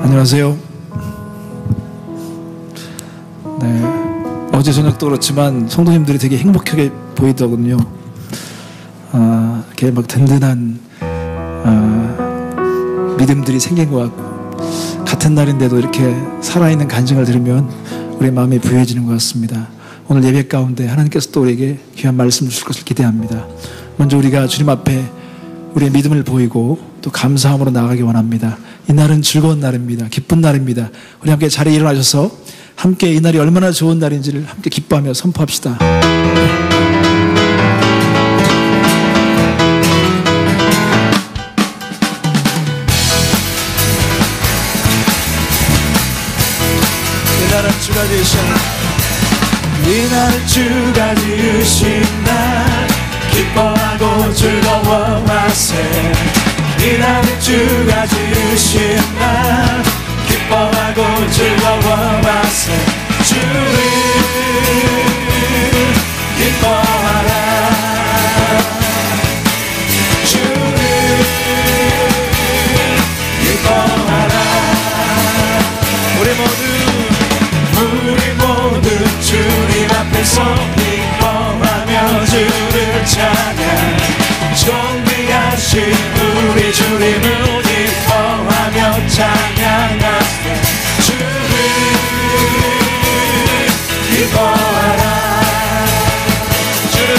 안녕하세요. 네, 어제 저녁도 그렇지만 성도님들이 되게 행복하게 보이더군요. 이렇게 막 든든한 믿음들이 생긴 것 같고, 같은 날인데도 이렇게 살아있는 간증을 들으면 우리의 마음이 부유해지는 것 같습니다. 오늘 예배 가운데 하나님께서 또 우리에게 귀한 말씀 주실 것을 기대합니다. 먼저 우리가 주님 앞에 우리의 믿음을 보이고 또 감사함으로 나아가기 원합니다. 이 날은 즐거운 날입니다. 기쁜 날입니다. 우리 함께 자리에 일어나셔서 함께 이 날이 얼마나 좋은 날인지를 함께 기뻐하며 선포합시다. 이 날은 주가 지으신 이 날은 주가 지으신 날 기뻐하고 즐거워하세. 이 날은 주가 지으신 날 기뻐하고 즐거워하세. 주를 기뻐하라. 주를 기뻐하라. 우리 모두 주님 앞에서 기뻐하며 주를 찬양. 존귀하신 우리 주님을 기뻐하며 찬양하세. 주를 기뻐하라. 주를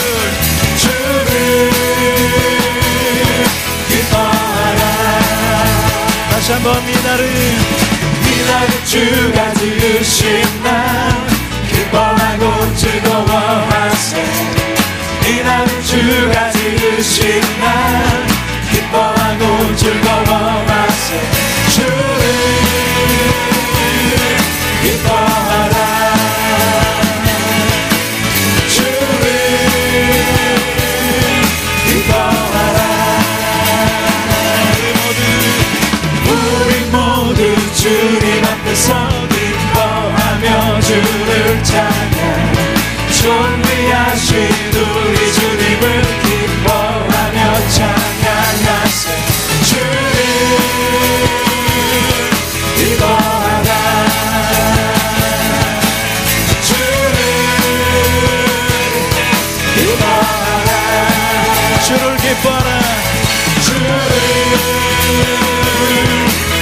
기뻐하라. 다시 한번 이 날은 주가 지으신 날 기뻐하고 즐거워하세. 이 날은 주가 지으신 날 기뻐하고 즐거워하세. 주를 기뻐하라. 주를 기뻐하라. 우리 모두 주님 앞에서 기뻐하며 주를 찬양. 존귀하신 우리 주님을 기뻐하며 찬양하세. 주를 기뻐하라. 주를 기뻐하라. 주를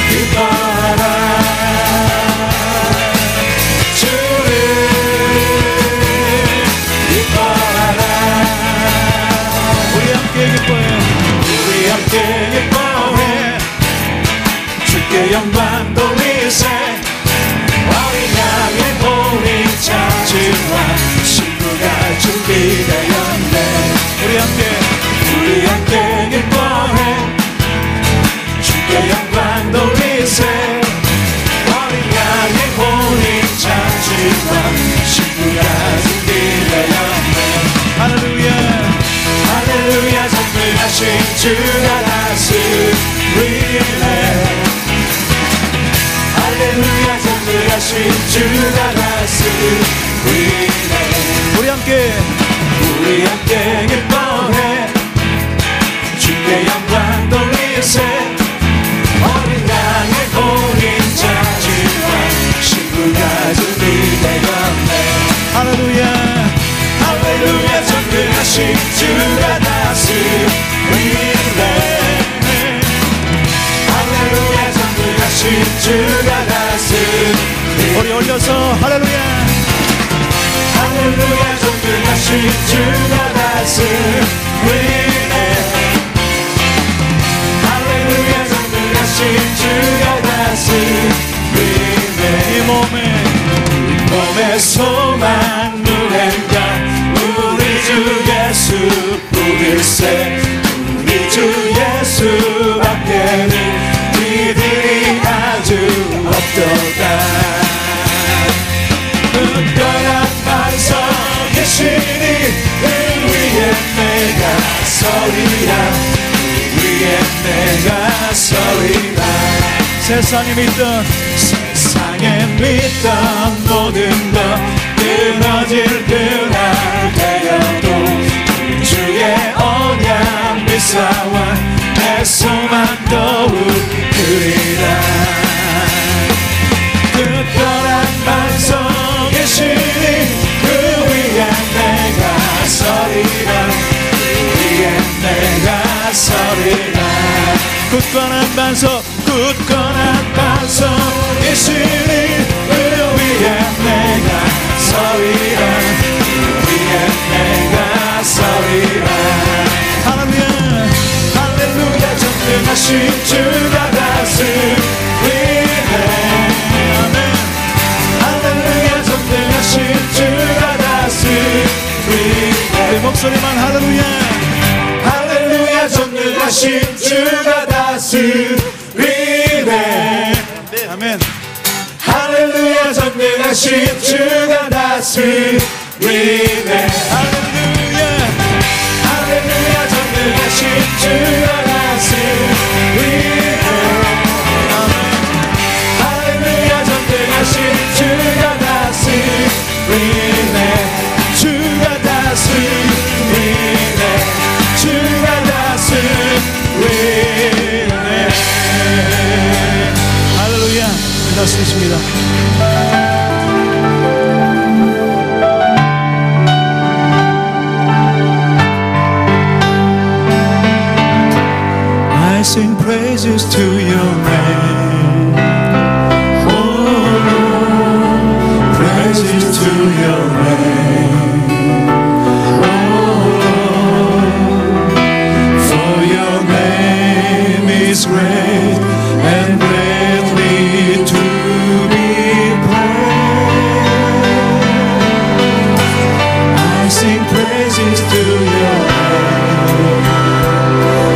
기뻐하라. 주를 기뻐하라. 우리 함께 기뻐해. 주께 영광 돌리세. 어린 양의 본인 찾지와 신부가 준비되었네. 우리 함께 기뻐해. 주께 영광 돌리세. 어린 양의 본인 찾지와 신부가 준비되었네. 할렐루야. 할렐루야. 전능하신 주가 다스리네. 할렐루야. 전능하신 주가 다스리네. 우리 함께 기뻐해. 주께 영광 돌리세. 어린 양의 본인 찾지와 신부가 준비되었네. 할렐루야. 할렐루야. 전능하신 주가 다스리네. 할렐루야. 전능하신 주가 다스리네. 우리 올려서 할렐루야. 할렐루야. 전능하신 주가 다스리네. 할렐루야. 전능하신 주가 다스리네. 이 몸의 소망 누구인가. 우리 주 예수 부일세. 우리 주 예수 밖에는 이들이 아주 없도다. 특별한 반석 계시니 그 위에 내가 서리라. 그 위에 내가 서리라. 세상에 믿던 모든 것 끊어질 그날 되어도 주의 언약 미사와 내 소망 더욱 크리라. 서리라. 굳건한 반석 굳건한 반석 예수님 위에 내가 서리라. 위에 내가 서리라. 할렐루야 할렐루야 전능하신 주가 다스 위에 아멘. 할렐루야 전능하신 주가 다스 위에 우리 목소리만 할렐루야 할렐루야 전능하신 주가 다스리네. 아멘. 할렐루야 전능하신 주가 다스리네. 할렐루야 할렐루야 전능하신 주가 다스리네. 아멘. 할렐루야 전능하신 주가 다스리네. 주가 다스리네. 주가 다스리네. 할렐루야 다스리십니다. I sing praises to your name. Oh Lord, praises to your name. Oh Lord, for your name is great and greatly to be praised. I sing praises to your name.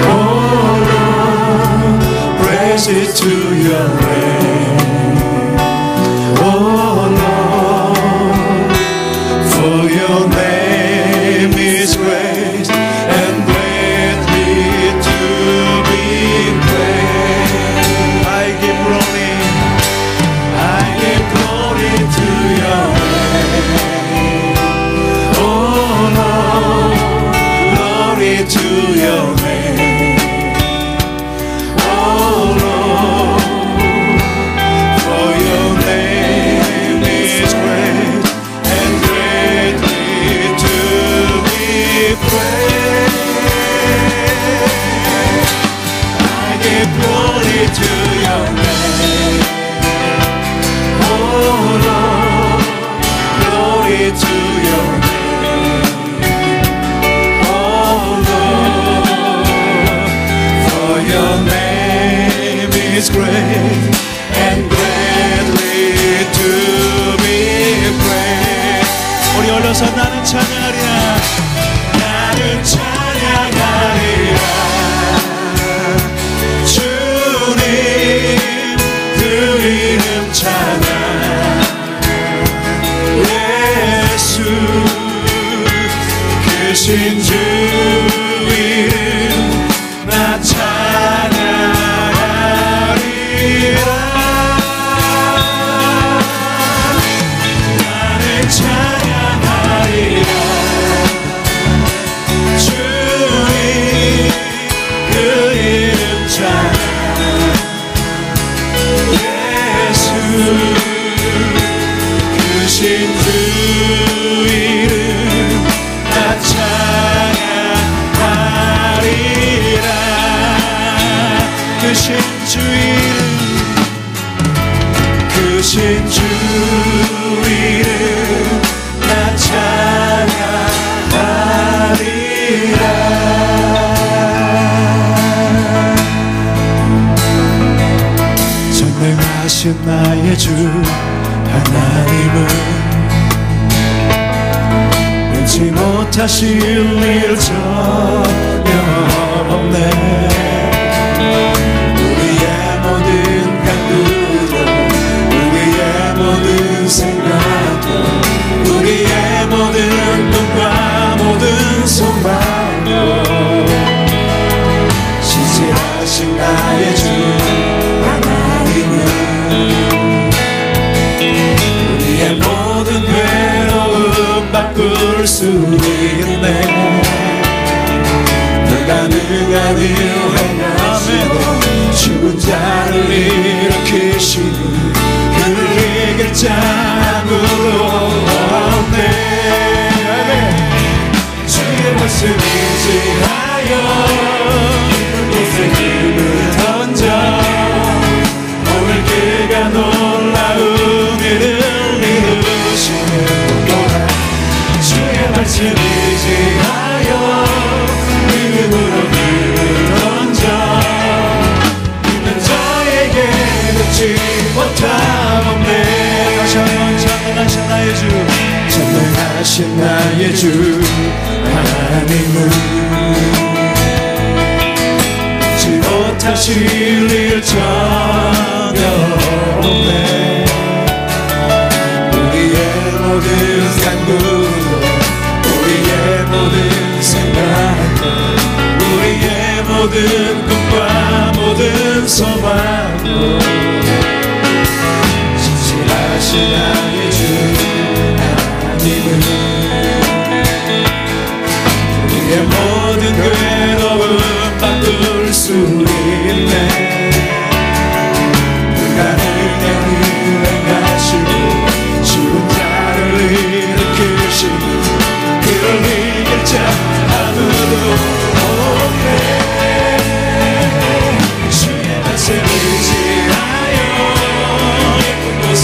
Oh Lord, praises to your name. Oh Lord, for your name is great and greatly to be praised. I give glory to your name. Oh Lord, glory to your name. Oh Lord, for your name is great and greatly to be praised. I give glory to your name. Oh Lord, glory to your name. Oh Lord, for your name is great and greatly to be praised. 우리 올려서 나는 찬양하리라. 나는 찬양하리라. 주님 그 이름 찬양. 예수 크신 주 이름 나 찬양하리라. 나는 찬양하리라. 주님 그 이름 찬양. 예수 크신 주 이름 나 찬양하리라. 크신 주 이름 크신 주 이름 나 찬양하리라. 전능하신 나의 주 하나님은 능치 못하실 일 전혀 없네. 우리의 모든 간구도 우리의 모든 생각도 우리의 모든 눈과 모든 소망도 신실하신 나의 주 하나님은 우리의 모든 괴로움 바꿀 수 있네. 불가능한 일 행하시고 죽은 자를 일으키시니 그를 이길 자 아무도 없네. 주의 말씀 의지하여 다스릴 일 전혀 없네. 우리의 모든 간구, 우리의 모든 생각들, 우리의 모든 꿈과 모든 소망도 진실하신 나의 주 하나님은 우리의 모든 괴로움 바꿀 수 있네. 불가능한 일을 행하시고 죽은 자를 일으키시고 그를 이길 자 아무도 없네. 주의 말씀을 의지하여 예쁜 곳에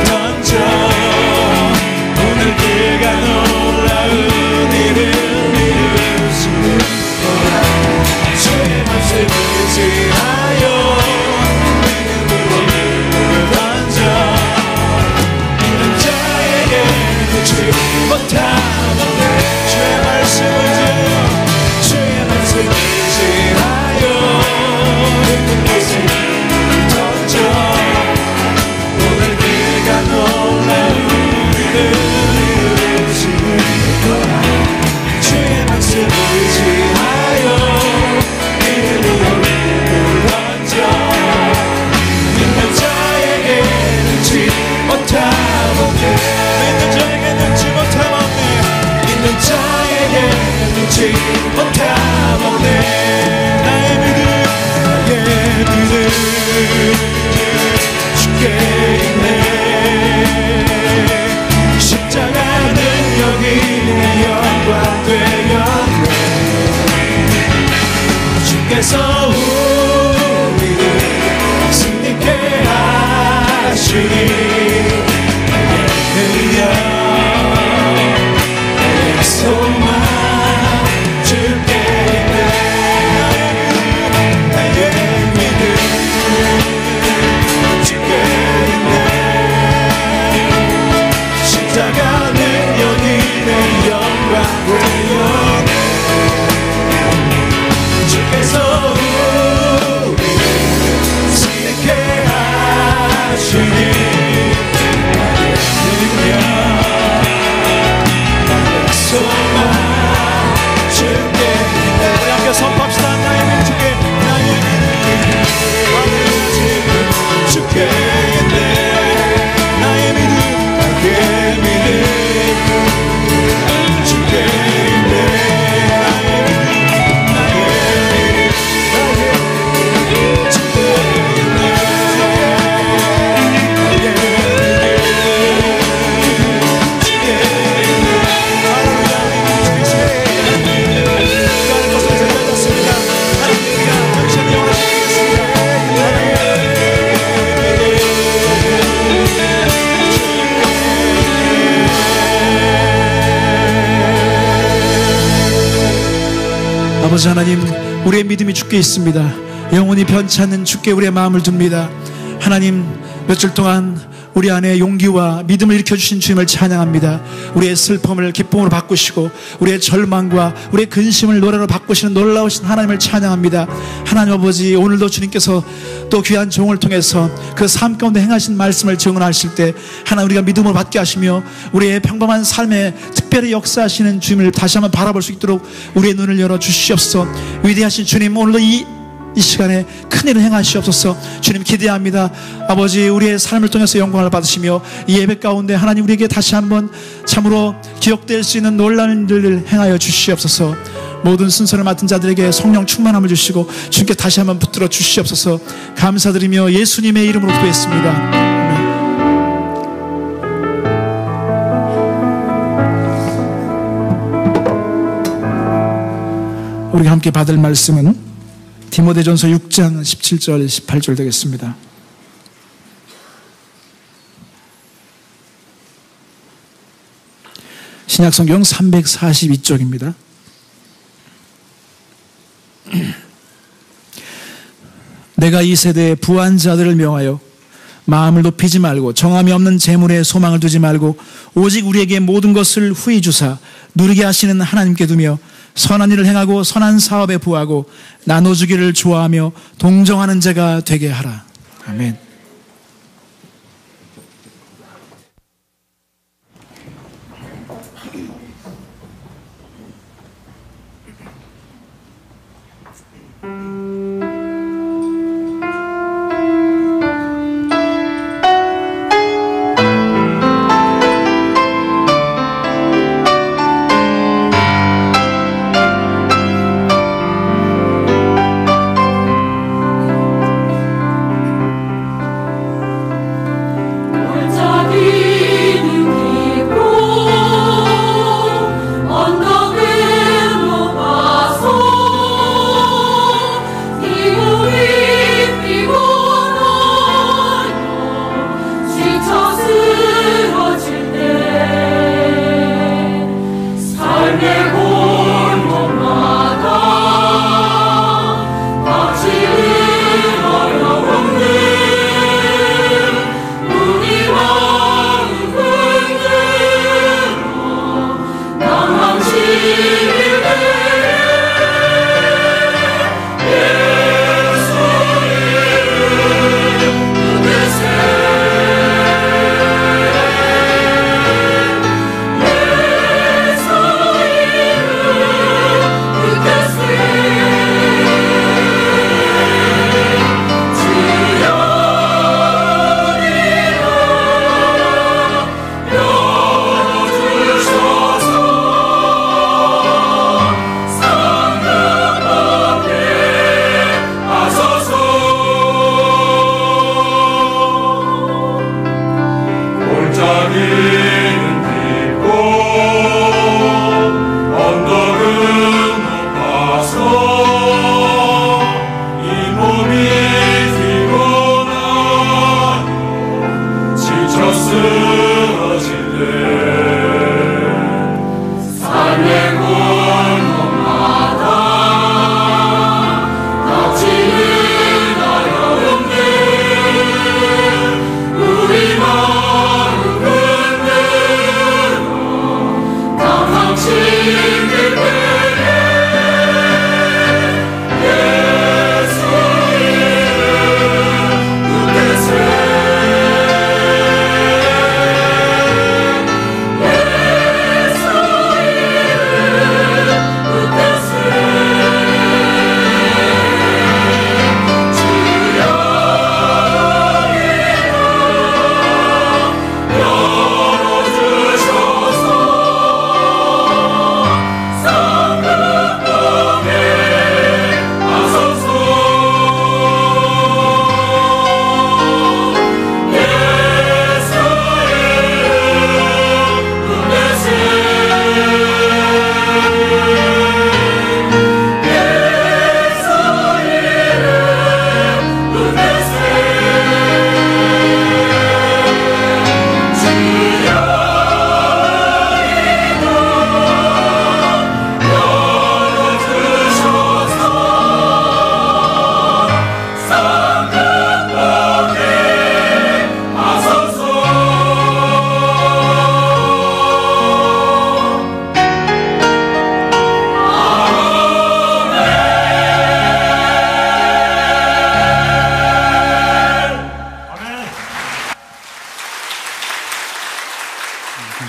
던져 오늘 그가 놀라운 일을 이루실 거라. 주의 말씀을 의지하여 믿음으로 던져 믿는 자에게 놓지 못하네. 주의 말씀을 주의 말씀을 의지하여 예쁜 곳에 던져 오늘 그가 놀라운 일을 이루실 거라. 주의 말씀을 의지하여 믿음으로 던져 믿는 자에게 눈치 못하네. 믿는 자에게 눈치 못하네. 믿는 자에게 눈치 못하네. 나의 믿음 주께 있네. 십자가 능력이 내 영광 되었네. 주께서 우리를 승리케 하시니 나의 소망 주께 있네. 나의 믿음 주께 있네. 십자가 능력이 내 영광 되었네. 주께서 우리를 승리케 하시니 나의 능력 나의 소망 주께 있네. 우리 함께 선포합시다. 나의 믿음 주께, 나의 믿음 주께 있네. 나의 믿음 주께 있네. 나의 믿음 주께 있네. 아버지 하나님, 우리의 믿음이 주께 있습니다. 영원히 변치 않는 주께 우리의 마음을 둡니다. 하나님, 며칠 동안 우리 안에 용기와 믿음을 일으켜주신 주님을 찬양합니다. 우리의 슬픔을 기쁨으로 바꾸시고 우리의 절망과 우리의 근심을 노래로 바꾸시는 놀라우신 하나님을 찬양합니다. 하나님 아버지, 오늘도 주님께서 또 귀한 종을 통해서 그 삶 가운데 행하신 말씀을 증언하실 때 하나님 우리가 믿음으로 받게 하시며 우리의 평범한 삶에 특별히 역사하시는 주님을 다시 한번 바라볼 수 있도록 우리의 눈을 열어 주시옵소서. 위대하신 주님, 오늘도 이 시간에 큰일을 행하시옵소서. 주님 기대합니다. 아버지, 우리의 삶을 통해서 영광을 받으시며 이 예배 가운데 하나님 우리에게 다시 한번 참으로 기억될 수 있는 놀라운 일을 행하여 주시옵소서. 모든 순서를 맡은 자들에게 성령 충만함을 주시고 주님께 다시 한번 붙들어 주시옵소서. 감사드리며 예수님의 이름으로 기도했습니다. 아멘. 우리가 함께 받을 말씀은 디모데전서 6장 17절 18절 되겠습니다. 신약성경 342쪽입니다. 내가 이 세대의 부한 자들을 명하여 마음을 높이지 말고 정함이 없는 재물에 소망을 두지 말고 오직 우리에게 모든 것을 후히 주사 누리게 하시는 하나님께 두며 선한 일을 행하고 선한 사업에 부하고 나눠주기를 좋아하며 동정하는 자가 되게 하라. 아멘.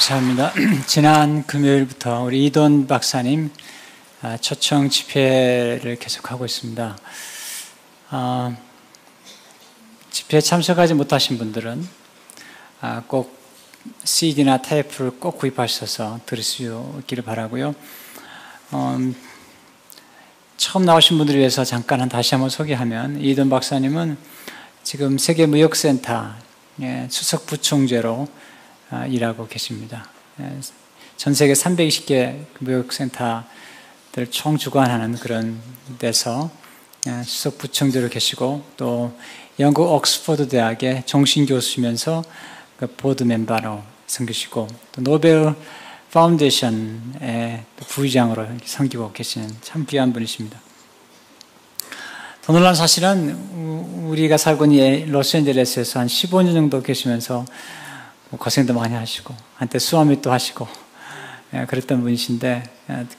감사합니다. 지난 금요일부터 우리 이돈 박사님 초청 집회를 계속하고 있습니다. 집회에 참석하지 못하신 분들은 꼭 CD나 테이프를 꼭 구입하셔서 들을 수 있기를 바라고요. 처음 나오신 분들을 위해서 잠깐 다시 한번 소개하면, 이돈 박사님은 지금 세계무역센터 수석 부총재로 일하고 계십니다. 전 세계 320개 무역센터들을 총주관하는 그런 데서 수석 부총재로 계시고, 또 영국 옥스퍼드 대학의 종신교수시면서 보드 멤버로 섬기시고, 또 노벨 파운데이션의 부의장으로 섬기고 계시는 참 귀한 분이십니다. 더 놀라운 사실은 우리가 살고 있는 로스앤젤레스에서 한 15년 정도 계시면서 고생도 많이 하시고, 한때 수화밋도 하시고, 그랬던 분이신데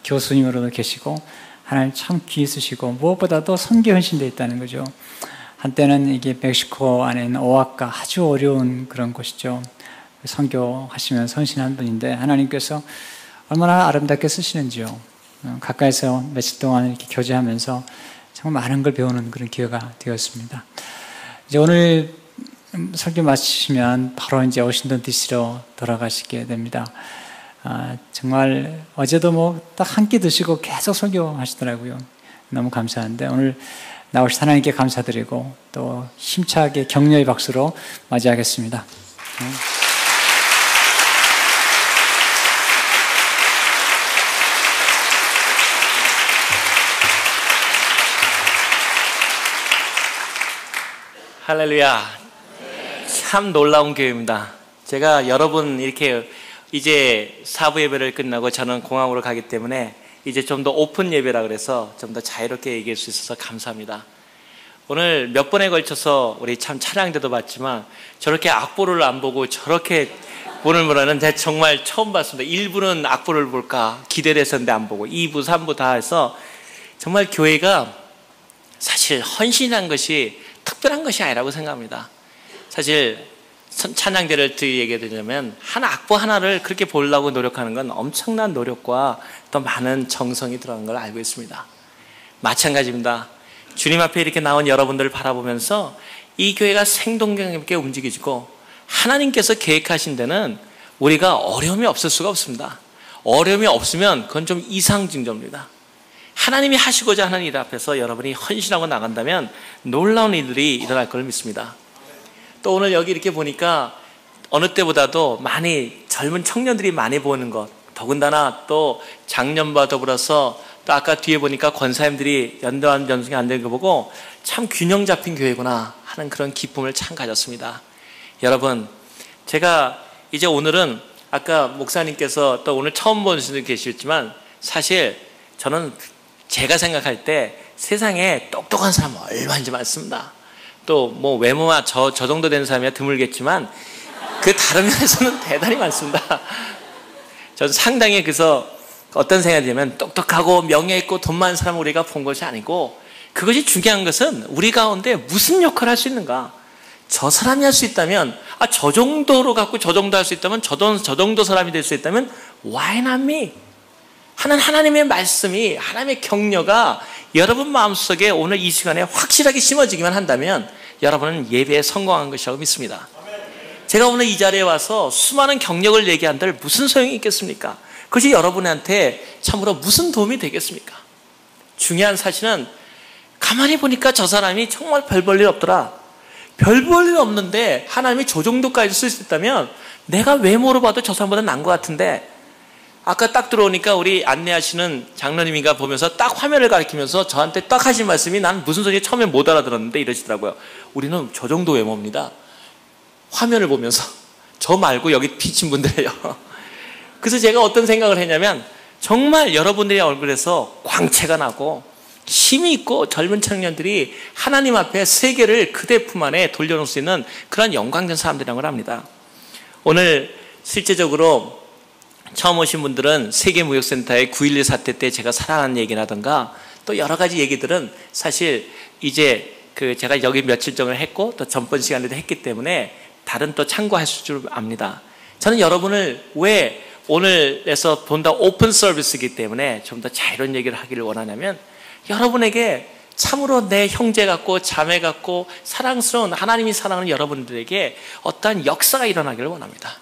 교수님으로도 계시고 하나님 참 귀히 쓰시고 무엇보다도 선교 헌신되어 있다는 거죠. 한때는 이게 멕시코 안에 있는 오아카 아주 어려운 그런 곳이죠. 선교하시면서 헌신한 분인데 하나님께서 얼마나 아름답게 쓰시는지요. 가까이서 며칠 동안 이렇게 교제하면서 정말 많은 걸 배우는 그런 기회가 되었습니다. 이제 오늘 설교 마치시면 바로 이제 워싱턴 DC로 돌아가시게 됩니다. 정말 어제도 뭐 딱 한 끼 드시고 계속 설교하시더라고요. 너무 감사한데 오늘 나오신 하나님께 감사드리고 또 힘차게 격려의 박수로 맞이하겠습니다. 할렐루야. 참 놀라운 교회입니다. 제가 여러분 이렇게 이제 사부 예배를 끝나고 저는 공항으로 가기 때문에 이제 좀 더 오픈 예배라 그래서 좀 더 자유롭게 얘기할 수 있어서 감사합니다. 오늘 몇 번에 걸쳐서 우리 참 찬양 때도 봤지만 저렇게 악보를 안 보고 저렇게 보는 문화는 제가 정말 처음 봤습니다. 1부는 악보를 볼까 기대를 했었는데 안 보고 2부, 3부 다 해서 정말 교회가 사실 헌신한 것이 특별한 것이 아니라고 생각합니다. 사실 찬양대를 얘기해 드리자면 한 악보 하나를 그렇게 보려고 노력하는 건 엄청난 노력과 또 많은 정성이 들어간 걸 알고 있습니다. 마찬가지입니다. 주님 앞에 이렇게 나온 여러분들을 바라보면서 이 교회가 생동감 있게 움직이지고 하나님께서 계획하신 데는 우리가 어려움이 없을 수가 없습니다. 어려움이 없으면 그건 좀 이상 징조입니다. 하나님이 하시고자 하는 일 앞에서 여러분이 헌신하고 나간다면 놀라운 일들이 일어날 걸 믿습니다. 또 오늘 여기 이렇게 보니까 어느 때보다도 많이 젊은 청년들이 많이 보는 것, 더군다나 또 작년과 더불어서 또 아까 뒤에 보니까 권사님들이 연도한 연승이 안 되는 거 보고 참 균형 잡힌 교회구나 하는 그런 기쁨을 참 가졌습니다. 여러분, 제가 이제 오늘은 아까 목사님께서 또 오늘 처음 본 분들 계시지만 사실 저는 제가 생각할 때 세상에 똑똑한 사람 얼마인지 많습니다. 또 뭐 외모가 저 정도 되는 사람이야 드물겠지만 그 다른 면에서는 대단히 많습니다. 저는 상당히 그래서 어떤 생각이 들면 똑똑하고 명예 있고 돈 많은 사람을 우리가 본 것이 아니고 그것이 중요한 것은 우리 가운데 무슨 역할을 할 수 있는가. 저 사람이 할 수 있다면 저 정도로 갖고 저 정도 할 수 있다면 저 정도 사람이 될 수 있다면 why not me? 하는 하나님의 말씀이 하나님의 격려가 여러분 마음속에 오늘 이 시간에 확실하게 심어지기만 한다면 여러분은 예배에 성공한 것이라고 믿습니다. 제가 오늘 이 자리에 와서 수많은 경력을 얘기한들 무슨 소용이 있겠습니까? 그것이 여러분한테 참으로 무슨 도움이 되겠습니까? 중요한 사실은 가만히 보니까 저 사람이 정말 별 볼 일 없더라. 별 볼 일 없는데 하나님이 저 정도까지 쓸 수 있다면 내가 외모로 봐도 저 사람보다 나은 것 같은데 아까 딱 들어오니까 우리 안내하시는 장로님이가 보면서 딱 화면을 가리키면서 저한테 딱 하신 말씀이 난 무슨 소리인지 처음에 못 알아들었는데 이러시더라고요. 우리는 저 정도 외모입니다. 화면을 보면서 저 말고 여기 비친 분들이에요. 그래서 제가 어떤 생각을 했냐면 정말 여러분들의 얼굴에서 광채가 나고 힘이 있고 젊은 청년들이 하나님 앞에 세계를 그대 품 안에 돌려놓을 수 있는 그런 영광된 사람들이라는 걸 압니다. 오늘 실제적으로 처음 오신 분들은 세계무역센터의 9.11 사태 때 제가 살아난 얘기라든가 또 여러 가지 얘기들은 사실 이제 제가 여기 며칠 전을 했고 또 전번 시간에도 했기 때문에 다른 또 참고하실 줄 압니다. 저는 여러분을 왜 오늘에서 본다 오픈 서비스이기 때문에 좀 더 자유로운 얘기를 하기를 원하냐면 여러분에게 참으로 내 형제 같고 자매 같고 사랑스러운 하나님이 사랑하는 여러분들에게 어떠한 역사가 일어나기를 원합니다.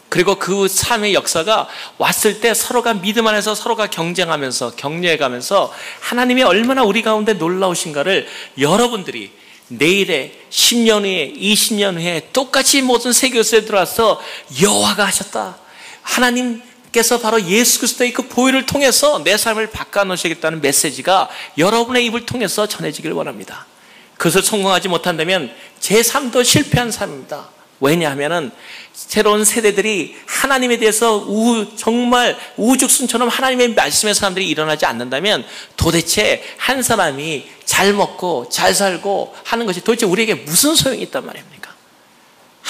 그리고 그 삶의 역사가 왔을 때 서로가 믿음 안에서 서로가 경쟁하면서 격려해가면서 하나님이 얼마나 우리 가운데 놀라우신가를 여러분들이 내일에 10년 후에 20년 후에 똑같이 모든 세계에서 들어와서 여호와가 하셨다. 하나님께서 바로 예수 그리스도의 그 보혈을 통해서 내 삶을 바꿔놓으시겠다는 메시지가 여러분의 입을 통해서 전해지기를 원합니다. 그것을 성공하지 못한다면 제 삶도 실패한 삶입니다. 왜냐하면 새로운 세대들이 하나님에 대해서 정말 우죽순처럼 하나님의 말씀의 사람들이 일어나지 않는다면 도대체 한 사람이 잘 먹고 잘 살고 하는 것이 도대체 우리에게 무슨 소용이 있단 말입니까?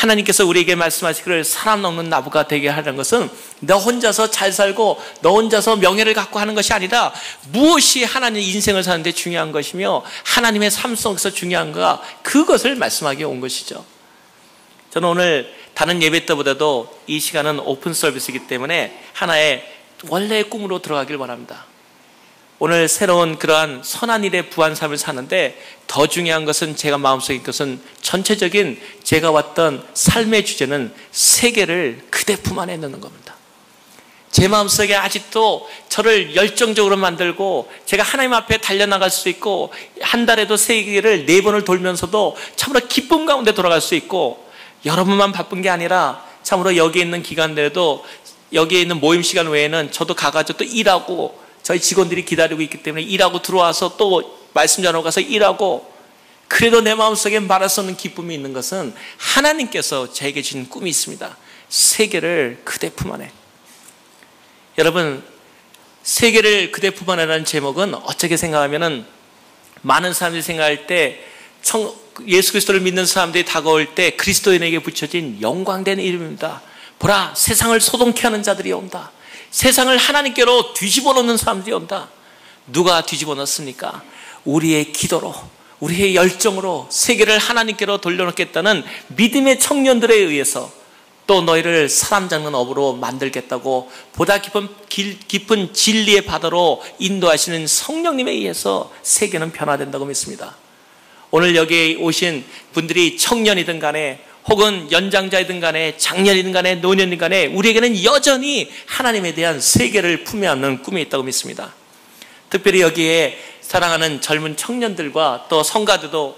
하나님께서 우리에게 말씀하시기를 사람 없는 나무가 되게 하는 것은 너 혼자서 잘 살고 너 혼자서 명예를 갖고 하는 것이 아니라 무엇이 하나님 인생을 사는데 중요한 것이며 하나님의 삶 속에서 중요한가, 그것을 말씀하기 온 것이죠. 저는 오늘 다른 예배 때보다도 이 시간은 오픈 서비스이기 때문에 하나의 원래의 꿈으로 들어가길 원합니다. 오늘 새로운 그러한 선한 일의 부한 삶을 사는데 더 중요한 것은, 제가 마음속에 것은 전체적인 제가 왔던 삶의 주제는 세계를 그대 품 안에 넣는 겁니다. 제 마음속에 아직도 저를 열정적으로 만들고 제가 하나님 앞에 달려나갈 수 있고, 한 달에도 세계를 4번을 돌면서도 참으로 기쁨 가운데 돌아갈 수 있고, 여러분만 바쁜 게 아니라 참으로 여기에 있는 기간 내에도 여기에 있는 모임 시간 외에는 저도 가가지고 또 일하고, 저희 직원들이 기다리고 있기 때문에 일하고 들어와서 또 말씀 전하고 가서 일하고, 그래도 내 마음속에 말할 수 없는 기쁨이 있는 것은 하나님께서 저에게 주신 꿈이 있습니다. 세계를 그대 품 안에. 여러분, 세계를 그대 품 안에라는 제목은 어떻게 생각하면은, 많은 사람들이 생각할 때 예수 그리스도를 믿는 사람들이 다가올 때 그리스도인에게 붙여진 영광된 이름입니다. 보라, 세상을 소동케 하는 자들이 온다. 세상을 하나님께로 뒤집어 놓는 사람들이 온다. 누가 뒤집어 놓습니까? 우리의 기도로, 우리의 열정으로 세계를 하나님께로 돌려놓겠다는 믿음의 청년들에 의해서, 또 너희를 사람 잡는 업으로 만들겠다고 보다 깊은 진리의 바다로 인도하시는 성령님에 의해서 세계는 변화된다고 믿습니다. 오늘 여기에 오신 분들이 청년이든 간에 혹은 연장자이든 간에 장년이든 간에 노년이든 간에 우리에게는 여전히 하나님에 대한 세계를 품에 안는 꿈이 있다고 믿습니다. 특별히 여기에 사랑하는 젊은 청년들과 또 성가대도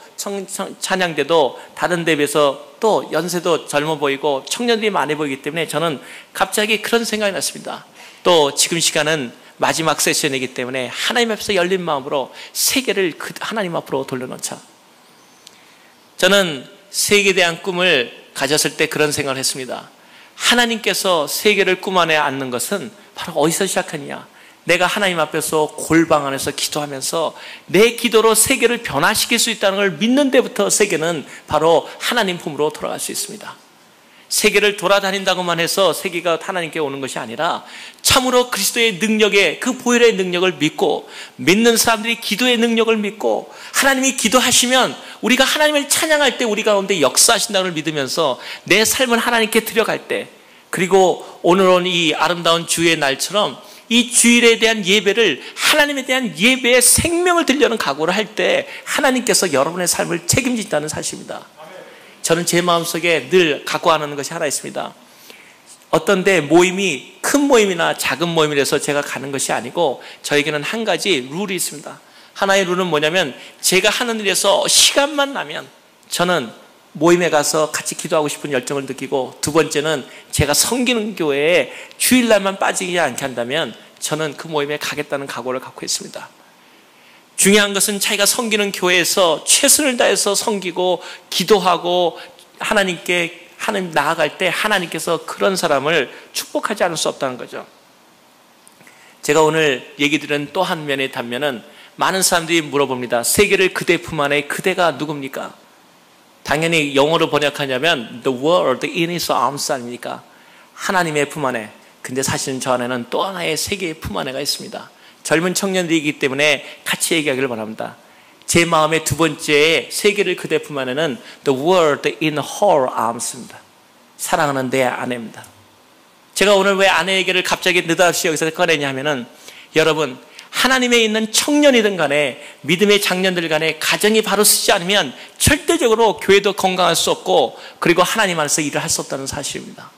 찬양대도 다른 데 비해서 또 연세도 젊어 보이고 청년들이 많이 보이기 때문에 저는 갑자기 그런 생각이 났습니다. 또 지금 시간은 마지막 세션이기 때문에 하나님 앞에서 열린 마음으로 세계를 하나님 앞으로 돌려놓자. 저는 세계에 대한 꿈을 가졌을 때 그런 생각을 했습니다. 하나님께서 세계를 꿈 안에 안는 것은 바로 어디서 시작하느냐? 내가 하나님 앞에서 골방 안에서 기도하면서 내 기도로 세계를 변화시킬 수 있다는 걸 믿는 데부터 세계는 바로 하나님 품으로 돌아갈 수 있습니다. 세계를 돌아다닌다고만 해서 세계가 하나님께 오는 것이 아니라 참으로 그리스도의 능력에, 그 보혈의 능력을 믿고, 믿는 사람들이 기도의 능력을 믿고, 하나님이 기도하시면 우리가 하나님을 찬양할 때 우리 가운데 역사하신다는 걸 믿으면서 내 삶을 하나님께 드려갈 때, 그리고 오늘은 이 아름다운 주의 날처럼 이 주일에 대한 예배를 하나님에 대한 예배의 생명을 드리려는 각오를 할 때 하나님께서 여러분의 삶을 책임진다는 사실입니다. 저는 제 마음속에 늘 갖고 가는 것이 하나 있습니다. 어떤 데 모임이 큰 모임이나 작은 모임이라서 제가 가는 것이 아니고, 저에게는 한 가지 룰이 있습니다. 하나의 룰은 뭐냐면, 제가 하는 일에서 시간만 나면 저는 모임에 가서 같이 기도하고 싶은 열정을 느끼고, 두 번째는 제가 섬기는 교회에 주일날만 빠지지 않게 한다면 저는 그 모임에 가겠다는 각오를 갖고 있습니다. 중요한 것은 자기가 섬기는 교회에서 최선을 다해서 섬기고 기도하고 하나님께 나아갈 때 하나님께서 그런 사람을 축복하지 않을 수 없다는 거죠. 제가 오늘 얘기 드린 또 한 면의 단면은, 많은 사람들이 물어봅니다. 세계를 그대 품 안에, 그대가 누굽니까? 당연히 영어로 번역하냐면 The world in his arms 아닙니까? 하나님의 품 안에. 근데 사실은 저 안에는 또 하나의 세계의 품 안에가 있습니다. 젊은 청년들이기 때문에 같이 얘기하기를 바랍니다. 제 마음의 두 번째 세계를 그대 품 안에는 The world in her arms입니다. 사랑하는 내 아내입니다. 제가 오늘 왜 아내 얘기를 갑자기 느닷없이 여기서 꺼내냐 하면은, 여러분, 하나님에 있는 청년이든 간에 믿음의 장년들 간에 가정이 바로 쓰지 않으면 절대적으로 교회도 건강할 수 없고, 그리고 하나님 안에서 일을 할 수 없다는 사실입니다.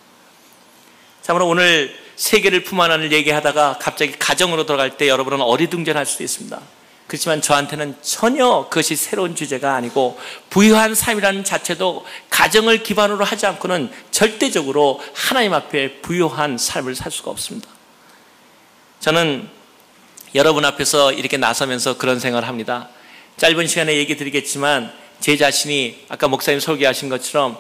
참으로 오늘 세계를 품 안을 얘기하다가 갑자기 가정으로 들어갈 때 여러분은 어리둥절할 수도 있습니다. 그렇지만 저한테는 전혀 그것이 새로운 주제가 아니고, 부유한 삶이라는 자체도 가정을 기반으로 하지 않고는 절대적으로 하나님 앞에 부유한 삶을 살 수가 없습니다. 저는 여러분 앞에서 이렇게 나서면서 그런 생각을 합니다. 짧은 시간에 얘기 드리겠지만, 제 자신이 아까 목사님 설교하신 것처럼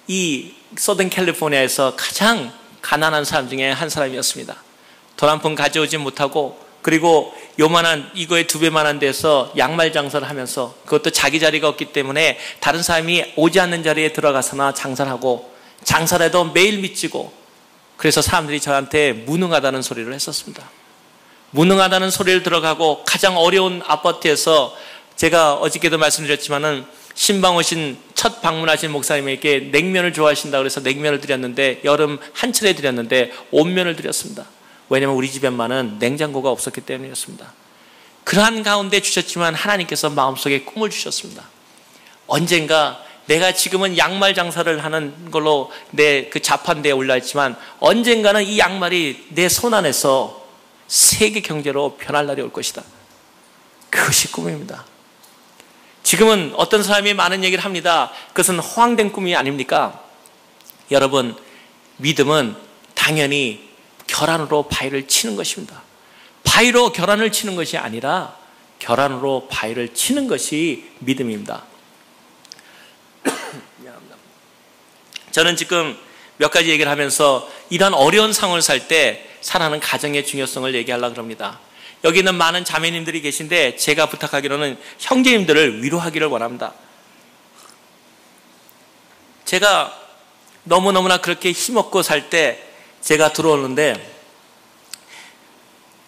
이 서던 캘리포니아에서 가장 가난한 사람 중에 한 사람이었습니다. 돈 한 푼 가져오지 못하고, 그리고 요만한 이거에 2배만한 데서 양말 장사를 하면서 그것도 자기 자리가 없기 때문에 다른 사람이 오지 않는 자리에 들어가서나 장사를 하고 장사를 해도 매일 미치고 그래서 사람들이 저한테 무능하다는 소리를 했었습니다. 무능하다는 소리를 들어가고 가장 어려운 아파트에서 제가 어저께도 말씀드렸지만은 신방 오신 첫 방문하신 목사님에게 냉면을 좋아하신다고 해서 냉면을 드렸는데 여름 한철에 드렸는데 온면을 드렸습니다. 왜냐하면 우리 집에만은 냉장고가 없었기 때문이었습니다. 그러한 가운데 주셨지만 하나님께서 마음속에 꿈을 주셨습니다. 언젠가 내가 지금은 양말 장사를 하는 걸로 내 그 자판대에 올라있지만 언젠가는 이 양말이 내 손 안에서 세계 경제로 변할 날이 올 것이다. 그것이 꿈입니다. 지금은 어떤 사람이 많은 얘기를 합니다. 그것은 허황된 꿈이 아닙니까? 여러분, 믿음은 당연히 결안으로 바위를 치는 것입니다. 바위로 결안을 치는 것이 아니라 결안으로 바위를 치는 것이 믿음입니다. 저는 지금 몇 가지 얘기를 하면서 이런 어려운 상황을 살 때 사랑하는 가정의 중요성을 얘기하려고 합니다. 여기 있는 많은 자매님들이 계신데 제가 부탁하기로는 형제님들을 위로하기를 원합니다. 제가 너무너무나 그렇게 힘없고 살 때 제가 들어오는데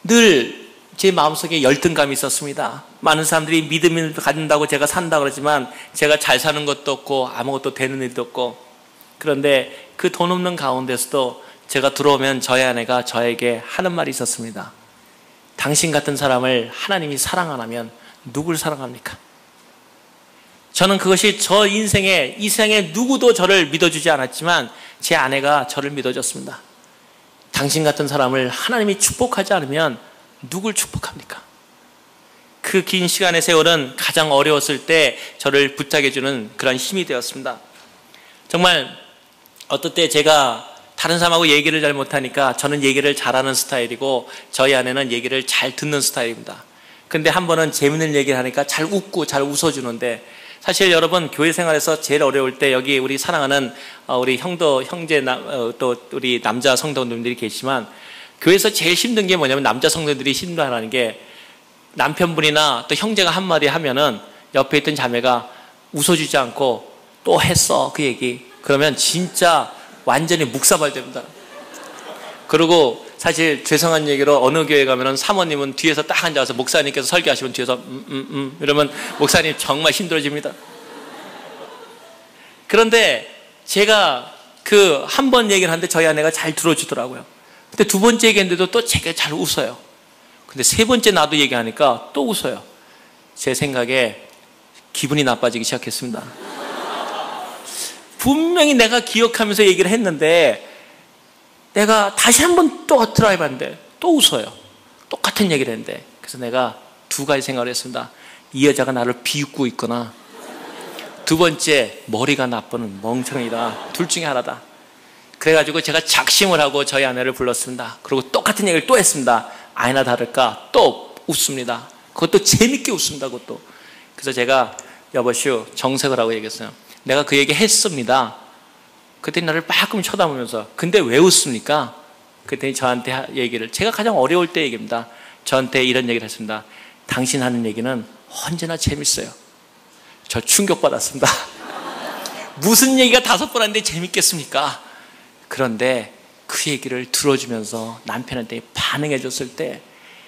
늘 제 마음속에 열등감이 있었습니다. 많은 사람들이 믿음을 갖는다고 제가 산다고 그러지만 제가 잘 사는 것도 없고 아무것도 되는 일도 없고 그런데 그 돈 없는 가운데서도 제가 들어오면 저희 아내가 저에게 하는 말이 있었습니다. 당신 같은 사람을 하나님이 사랑 안 하면 누굴 사랑합니까? 저는 그것이 저 인생에 이 세상에 누구도 저를 믿어주지 않았지만 제 아내가 저를 믿어줬습니다. 당신 같은 사람을 하나님이 축복하지 않으면 누굴 축복합니까? 그 긴 시간의 세월은 가장 어려웠을 때 저를 부탁해주는 그런 힘이 되었습니다. 정말 어떨 때 제가 다른 사람하고 얘기를 잘 못하니까 저는 얘기를 잘하는 스타일이고 저희 아내는 얘기를 잘 듣는 스타일입니다. 근데 한 번은 재밌는 얘기를 하니까 잘 웃고 잘 웃어주는데 사실 여러분 교회 생활에서 제일 어려울 때 여기 우리 사랑하는 우리 형제 또 우리 남자 성도님들이 계시지만 교회에서 제일 힘든 게 뭐냐면 남자 성도들이 힘들어하는 게 남편분이나 또 형제가 한마디 하면은 옆에 있던 자매가 웃어주지 않고 또 했어 그 얘기 그러면 진짜 완전히 묵사발됩니다. 그리고 사실 죄송한 얘기로 어느 교회 가면은 사모님은 뒤에서 딱 앉아서 목사님께서 설교하시면 뒤에서 이러면 목사님 정말 힘들어집니다. 그런데 제가 그 한 번 얘기를 하는데 저희 아내가 잘 들어주더라고요. 근데 두 번째 얘기했는데도 또 제가 잘 웃어요. 근데 세 번째 나도 얘기하니까 또 웃어요. 제 생각에 기분이 나빠지기 시작했습니다. 분명히 내가 기억하면서 얘기를 했는데 내가 다시 한번 또 드라이브 하는데 또 웃어요. 똑같은 얘기를 했는데 그래서 내가 두 가지 생각을 했습니다. 이 여자가 나를 비웃고 있거나 두 번째 머리가 나쁜 멍청이다. 둘 중에 하나다. 그래가지고 제가 작심을 하고 저희 아내를 불렀습니다. 그리고 똑같은 얘기를 또 했습니다. 아니나 다를까 또 웃습니다. 그것도 재밌게 웃습니다. 그것도. 그래서 제가 여보시오 정색을 하고 얘기했어요. 내가 그 얘기 했습니다. 그랬더니 나를 빠끔 쳐다보면서 근데 왜 웃습니까? 그랬더니 저한테 얘기를 제가 가장 어려울 때 얘기입니다. 저한테 이런 얘기를 했습니다. 당신 하는 얘기는 언제나 재밌어요. 저 충격받았습니다. 무슨 얘기가 5번 하는데 재밌겠습니까? 그런데 그 얘기를 들어주면서 남편한테 반응해 줬을 때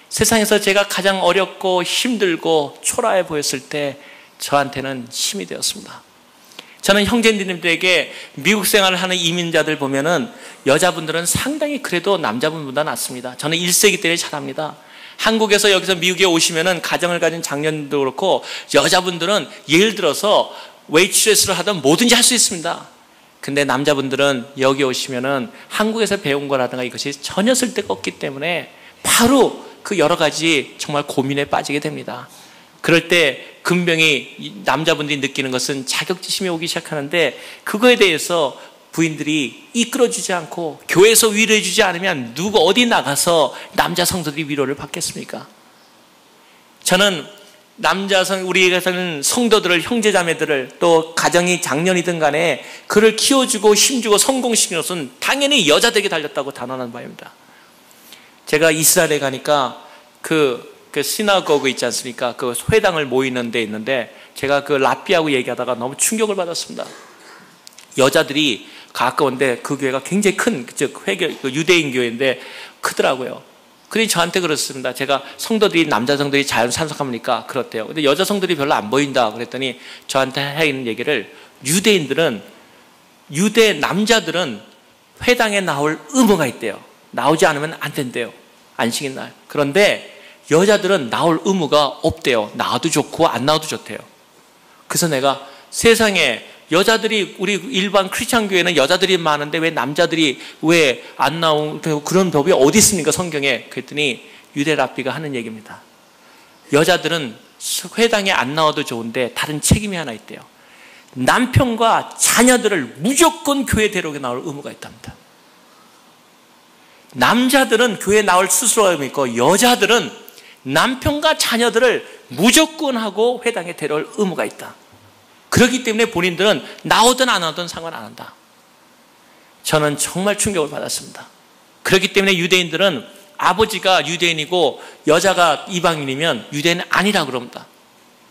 세상에서 제가 가장 어렵고 힘들고 초라해 보였을 때 저한테는 힘이 되었습니다. 저는 형제님들에게 미국 생활을 하는 이민자들 보면은 여자분들은 상당히 그래도 남자분보다 낫습니다. 저는 1세기 때문에 잘합니다. 한국에서 여기서 미국에 오시면은 가정을 가진 장년도 그렇고 여자분들은 예를 들어서 웨이트레스를 하든 뭐든지 할 수 있습니다. 근데 남자분들은 여기 오시면은 한국에서 배운 거라든가 이것이 전혀 쓸데가 없기 때문에 바로 그 여러 가지 정말 고민에 빠지게 됩니다. 그럴 때 금병이 남자분들이 느끼는 것은 자격지심이 오기 시작하는데 그거에 대해서 부인들이 이끌어주지 않고 교회에서 위로해주지 않으면 누구 어디 나가서 남자 성도들이 위로를 받겠습니까? 저는 우리에게서는 성도들을 형제자매들을 또 가정이 장년이든 간에 그를 키워주고 힘주고 성공시키는 것은 당연히 여자들에게 달렸다고 단언한 바입니다. 제가 이스라엘에 가니까 그 그 시나고그 있지 않습니까? 그 회당을 모이는 데 있는데 제가 그 랍비하고 얘기하다가 너무 충격을 받았습니다. 여자들이 가까운데 그 교회가 굉장히 큰, 즉 유대인 교회인데 크더라고요. 그러니 저한테 그렇습니다. 제가 성도들이, 남자 성도들이 잘 찬송합니까? 그렇대요. 근데 여자 성도들이 별로 안 보인다 그랬더니 저한테 하는 얘기를, 유대 남자들은 회당에 나올 의무가 있대요. 나오지 않으면 안 된대요. 안식일 날. 그런데 여자들은 나올 의무가 없대요. 나와도 좋고 안 나와도 좋대요. 그래서 내가 세상에 여자들이, 우리 일반 크리스찬 교회는 여자들이 많은데 왜 남자들이 왜 안 나오는 그런 법이 어디 있습니까? 성경에. 그랬더니 유대 랍비가 하는 얘기입니다. 여자들은 회당에 안 나와도 좋은데 다른 책임이 하나 있대요. 남편과 자녀들을 무조건 교회 데려오게 나올 의무가 있답니다. 남자들은 교회 나올 수수료가 있고 여자들은 남편과 자녀들을 무조건 하고 회당에 데려올 의무가 있다. 그렇기 때문에 본인들은 나오든 안 나오든 상관 안 한다. 저는 정말 충격을 받았습니다. 그렇기 때문에 유대인들은 아버지가 유대인이고 여자가 이방인이면 유대인은 아니라 그럽니다.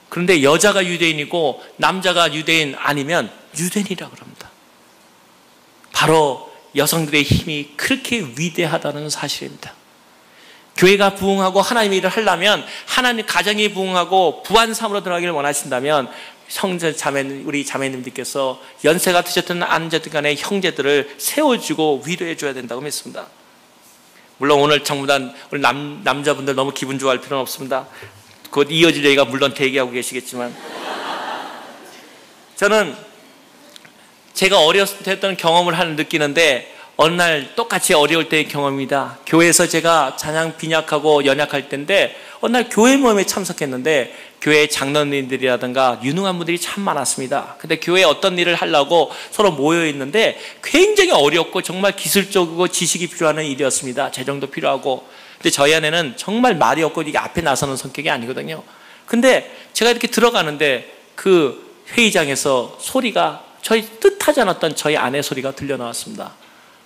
그런데 여자가 유대인이고 남자가 유대인 아니면 유대인이라 그럽니다. 바로 여성들의 힘이 그렇게 위대하다는 사실입니다. 교회가 부흥하고 하나님의 일을 하려면, 하나님 가정이 부흥하고 부한 삶으로 들어가기를 원하신다면 형제 자매, 우리 자매님들께서 연세가 드셨든 안 드셨든 간에 형제들을 세워주고 위로해 줘야 된다고 믿습니다. 물론 오늘 정부단 우리 남자분들 너무 기분 좋아할 필요는 없습니다. 곧 이어질 얘기가 물론 대기하고 계시겠지만, 저는 제가 어렸을 때 했던 경험을 느끼는데, 어느 날 똑같이 어려울 때의 경험입니다. 교회에서 제가 찬양 빈약하고 연약할 때인데 어느 날 교회 모임에 참석했는데 교회 장로님들이라든가 유능한 분들이 참 많았습니다. 근데 교회에 어떤 일을 하려고 서로 모여 있는데 굉장히 어렵고 정말 기술적이고 지식이 필요한 일이었습니다. 재정도 필요하고. 근데 저희 아내는 정말 말이 없고 이게 앞에 나서는 성격이 아니거든요. 근데 제가 이렇게 들어가는데 그 회의장에서 소리가 저희 뜻하지 않았던 저희 아내 소리가 들려 나왔습니다.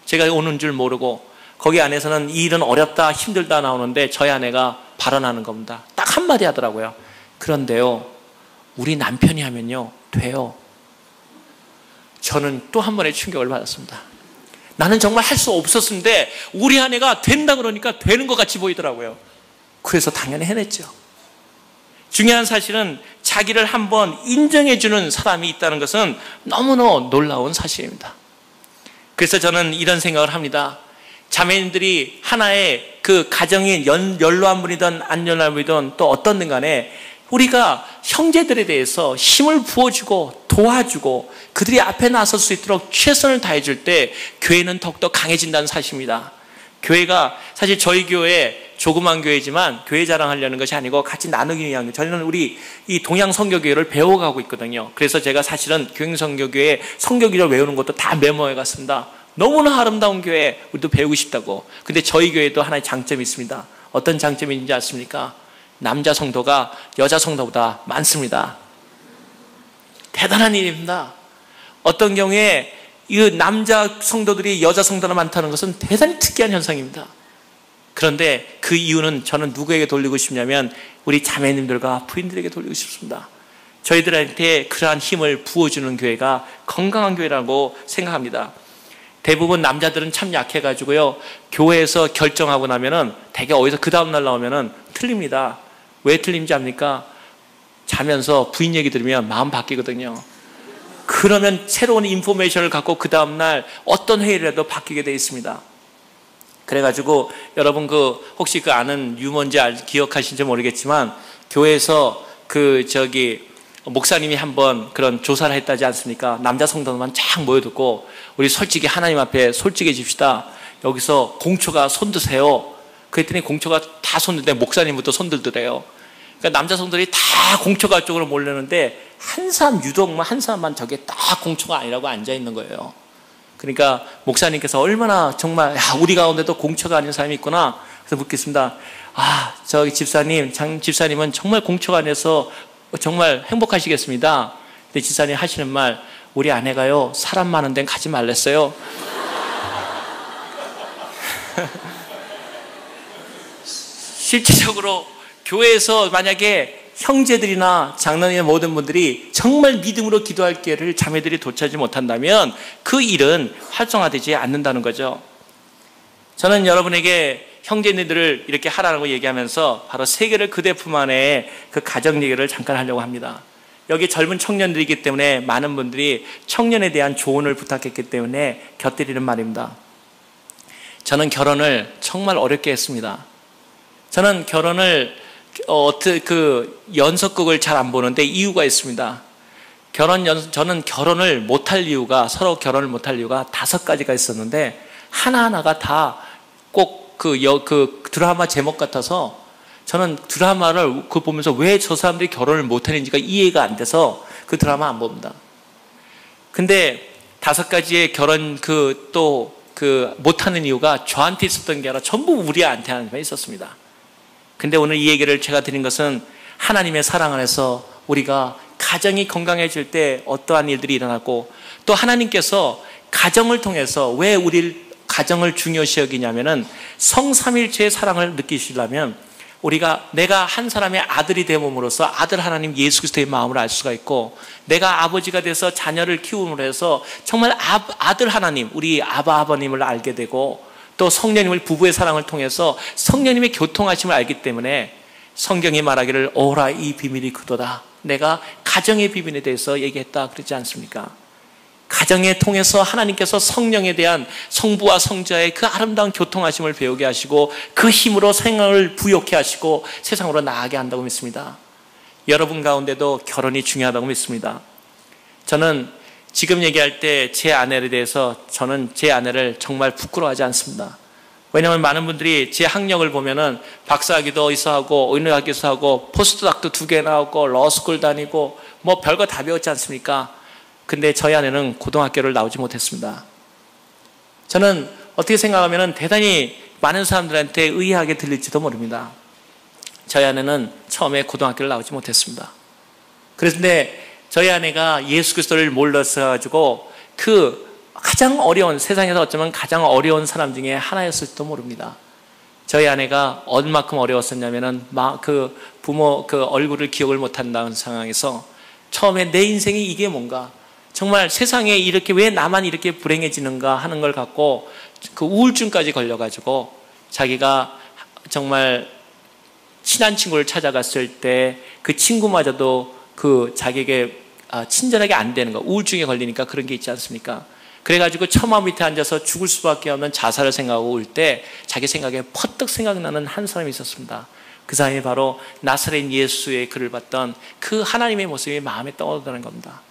제가 오는 줄 모르고 거기 안에서는 이 일은 어렵다 힘들다 나오는데 저희 아내가 발언하는 겁니다. 딱 한마디 하더라고요. 그런데요, 우리 남편이 하면요 돼요. 저는 또 한 번의 충격을 받았습니다. 나는 정말 할 수 없었는데 우리 아내가 된다 그러니까 되는 것 같이 보이더라고요. 그래서 당연히 해냈죠. 중요한 사실은 자기를 한번 인정해주는 사람이 있다는 것은 너무나 놀라운 사실입니다. 그래서 저는 이런 생각을 합니다. 자매님들이 하나의 그 가정이 연로한 분이든 안 연로한 분이든 또 어떻든 간에 우리가 형제들에 대해서 힘을 부어주고 도와주고 그들이 앞에 나설 수 있도록 최선을 다해줄 때 교회는 더욱더 강해진다는 사실입니다. 교회가 사실 저희 교회 조그만 교회지만 교회 자랑하려는 것이 아니고 같이 나누기 위한, 저희는 우리 이 동양선교교회를 배워가고 있거든요. 그래서 제가 사실은 교행선교교회 선교기를 외우는 것도 다 메모해 갔습니다. 너무나 아름다운 교회, 우리도 배우고 싶다고. 근데 저희 교회도 하나의 장점이 있습니다. 어떤 장점이 있는지 아십니까? 남자 성도가 여자 성도보다 많습니다. 대단한 일입니다. 어떤 경우에 이 남자 성도들이 여자 성도가 많다는 것은 대단히 특이한 현상입니다. 그런데 그 이유는 저는 누구에게 돌리고 싶냐면 우리 자매님들과 부인들에게 돌리고 싶습니다. 저희들한테 그러한 힘을 부어주는 교회가 건강한 교회라고 생각합니다. 대부분 남자들은 참 약해가지고요, 교회에서 결정하고 나면은 대개 어디서 그 다음날 나오면은 틀립니다. 왜 틀린지 압니까? 자면서 부인 얘기 들으면 마음 바뀌거든요. 그러면 새로운 인포메이션을 갖고 그 다음날 어떤 회의를 해도 바뀌게 되어 있습니다. 그래가지고 여러분 혹시 아는 유머인지 기억하신지 모르겠지만 교회에서 목사님이 한번 그런 조사를 했다지 않습니까? 남자 성도만 쫙 모여듣고 우리 솔직히 하나님 앞에 솔직해집시다. 여기서 공초가 손드세요. 그랬더니 공초가 다 손드는데 목사님부터 손들더래요. 그러니까 남자 성도들이 다 공초가 쪽으로 몰렸는데 한 사람만 저게 딱 공초가 아니라고 앉아있는 거예요. 그러니까 목사님께서 얼마나 정말 우리 가운데도 공초가 아닌 사람이 있구나. 그래서 묻겠습니다. 저기 집사님, 장 집사님은 정말 공초가 아니어서 정말 행복하시겠습니다. 근데 집사님 하시는 말, 우리 아내가요 사람 많은 데는 가지 말랬어요. 실질적으로 교회에서 만약에 형제들이나 장로님이나 모든 분들이 정말 믿음으로 기도할 기회를 자매들이 도착하지 못한다면 그 일은 활성화되지 않는다는 거죠. 저는 여러분에게 형제님들을 이렇게 하라고 얘기하면서 바로 세계를 그대 품 안에 그 가정 얘기를 잠깐 하려고 합니다. 여기 젊은 청년들이기 때문에 많은 분들이 청년에 대한 조언을 부탁했기 때문에 곁들이는 말입니다. 저는 결혼을 정말 어렵게 했습니다. 저는 결혼을 연속극을 잘 안 보는데 이유가 있습니다. 저는 결혼을 못할 이유가, 서로 결혼을 못할 이유가 5가지가 있었는데 하나하나가 다 꼭 그 드라마 제목 같아서 저는 드라마를 보면서 왜 저 사람들이 결혼을 못하는지가 이해가 안 돼서 그 드라마 안 봅니다. 근데 5가지의 결혼 못하는 이유가 저한테 있었던 게 아니라 전부 우리한테 있었습니다. 근데 오늘 이 얘기를 제가 드린 것은 하나님의 사랑 안에서 우리가 가정이 건강해질 때 어떠한 일들이 일어나고 또 하나님께서 가정을 통해서 왜 우리 가정을 중요시 여기냐면은 성삼일체의 사랑을 느끼시려면 내가 한 사람의 아들이 됨으로써 아들 하나님 예수 그리스도의 마음을 알 수가 있고 내가 아버지가 돼서 자녀를 키움으로 해서 정말 아들 하나님, 우리 아버님을 알게 되고 또 성령님을 부부의 사랑을 통해서 성령님의 교통하심을 알기 때문에 성경이 말하기를 오라 이 비밀이 그도다. 내가 가정의 비밀에 대해서 얘기했다 그러지 않습니까? 가정에 통해서 하나님께서 성령에 대한 성부와 성자의 그 아름다운 교통하심을 배우게 하시고 그 힘으로 생활을 부욕해 하시고 세상으로 나아가게 한다고 믿습니다. 여러분 가운데도 결혼이 중요하다고 믿습니다. 저는 지금 얘기할 때 제 아내에 대해서 저는 제 아내를 정말 부끄러워하지 않습니다. 왜냐하면 많은 분들이 제 학력을 보면은 박사학위도 어디서 하고 의료학위도 하고 포스트닥도 2개 나오고 러스쿨 다니고 뭐 별거 다 배웠지 않습니까? 근데 저희 아내는 고등학교를 나오지 못했습니다. 저는 어떻게 생각하면 대단히 많은 사람들한테 의아하게 들릴지도 모릅니다. 저희 아내는 처음에 고등학교를 나오지 못했습니다. 그런데 저희 아내가 예수 그리스도를 몰라서 가지고 가장 어려운, 세상에서 어쩌면 가장 어려운 사람 중에 하나였을지도 모릅니다. 저희 아내가 얼마큼 어려웠었냐면은 부모 얼굴을 기억을 못한다는 상황에서 처음에 내 인생이 이게 뭔가 정말 세상에 이렇게 왜 나만 이렇게 불행해지는가 하는 걸 갖고 그 우울증까지 걸려가지고 자기가 정말 친한 친구를 찾아갔을 때 그 친구마저도 자기에게 친절하게 안 되는 거, 우울증에 걸리니까 그런 게 있지 않습니까? 그래가지고 처마 밑에 앉아서 죽을 수밖에 없는 자살을 생각하고 올 때 자기 생각에 퍼뜩 생각나는 한 사람이 있었습니다. 그 사람이 바로 나사렛 예수의 글을 봤던 그 하나님의 모습이 마음에 떠오르는 겁니다.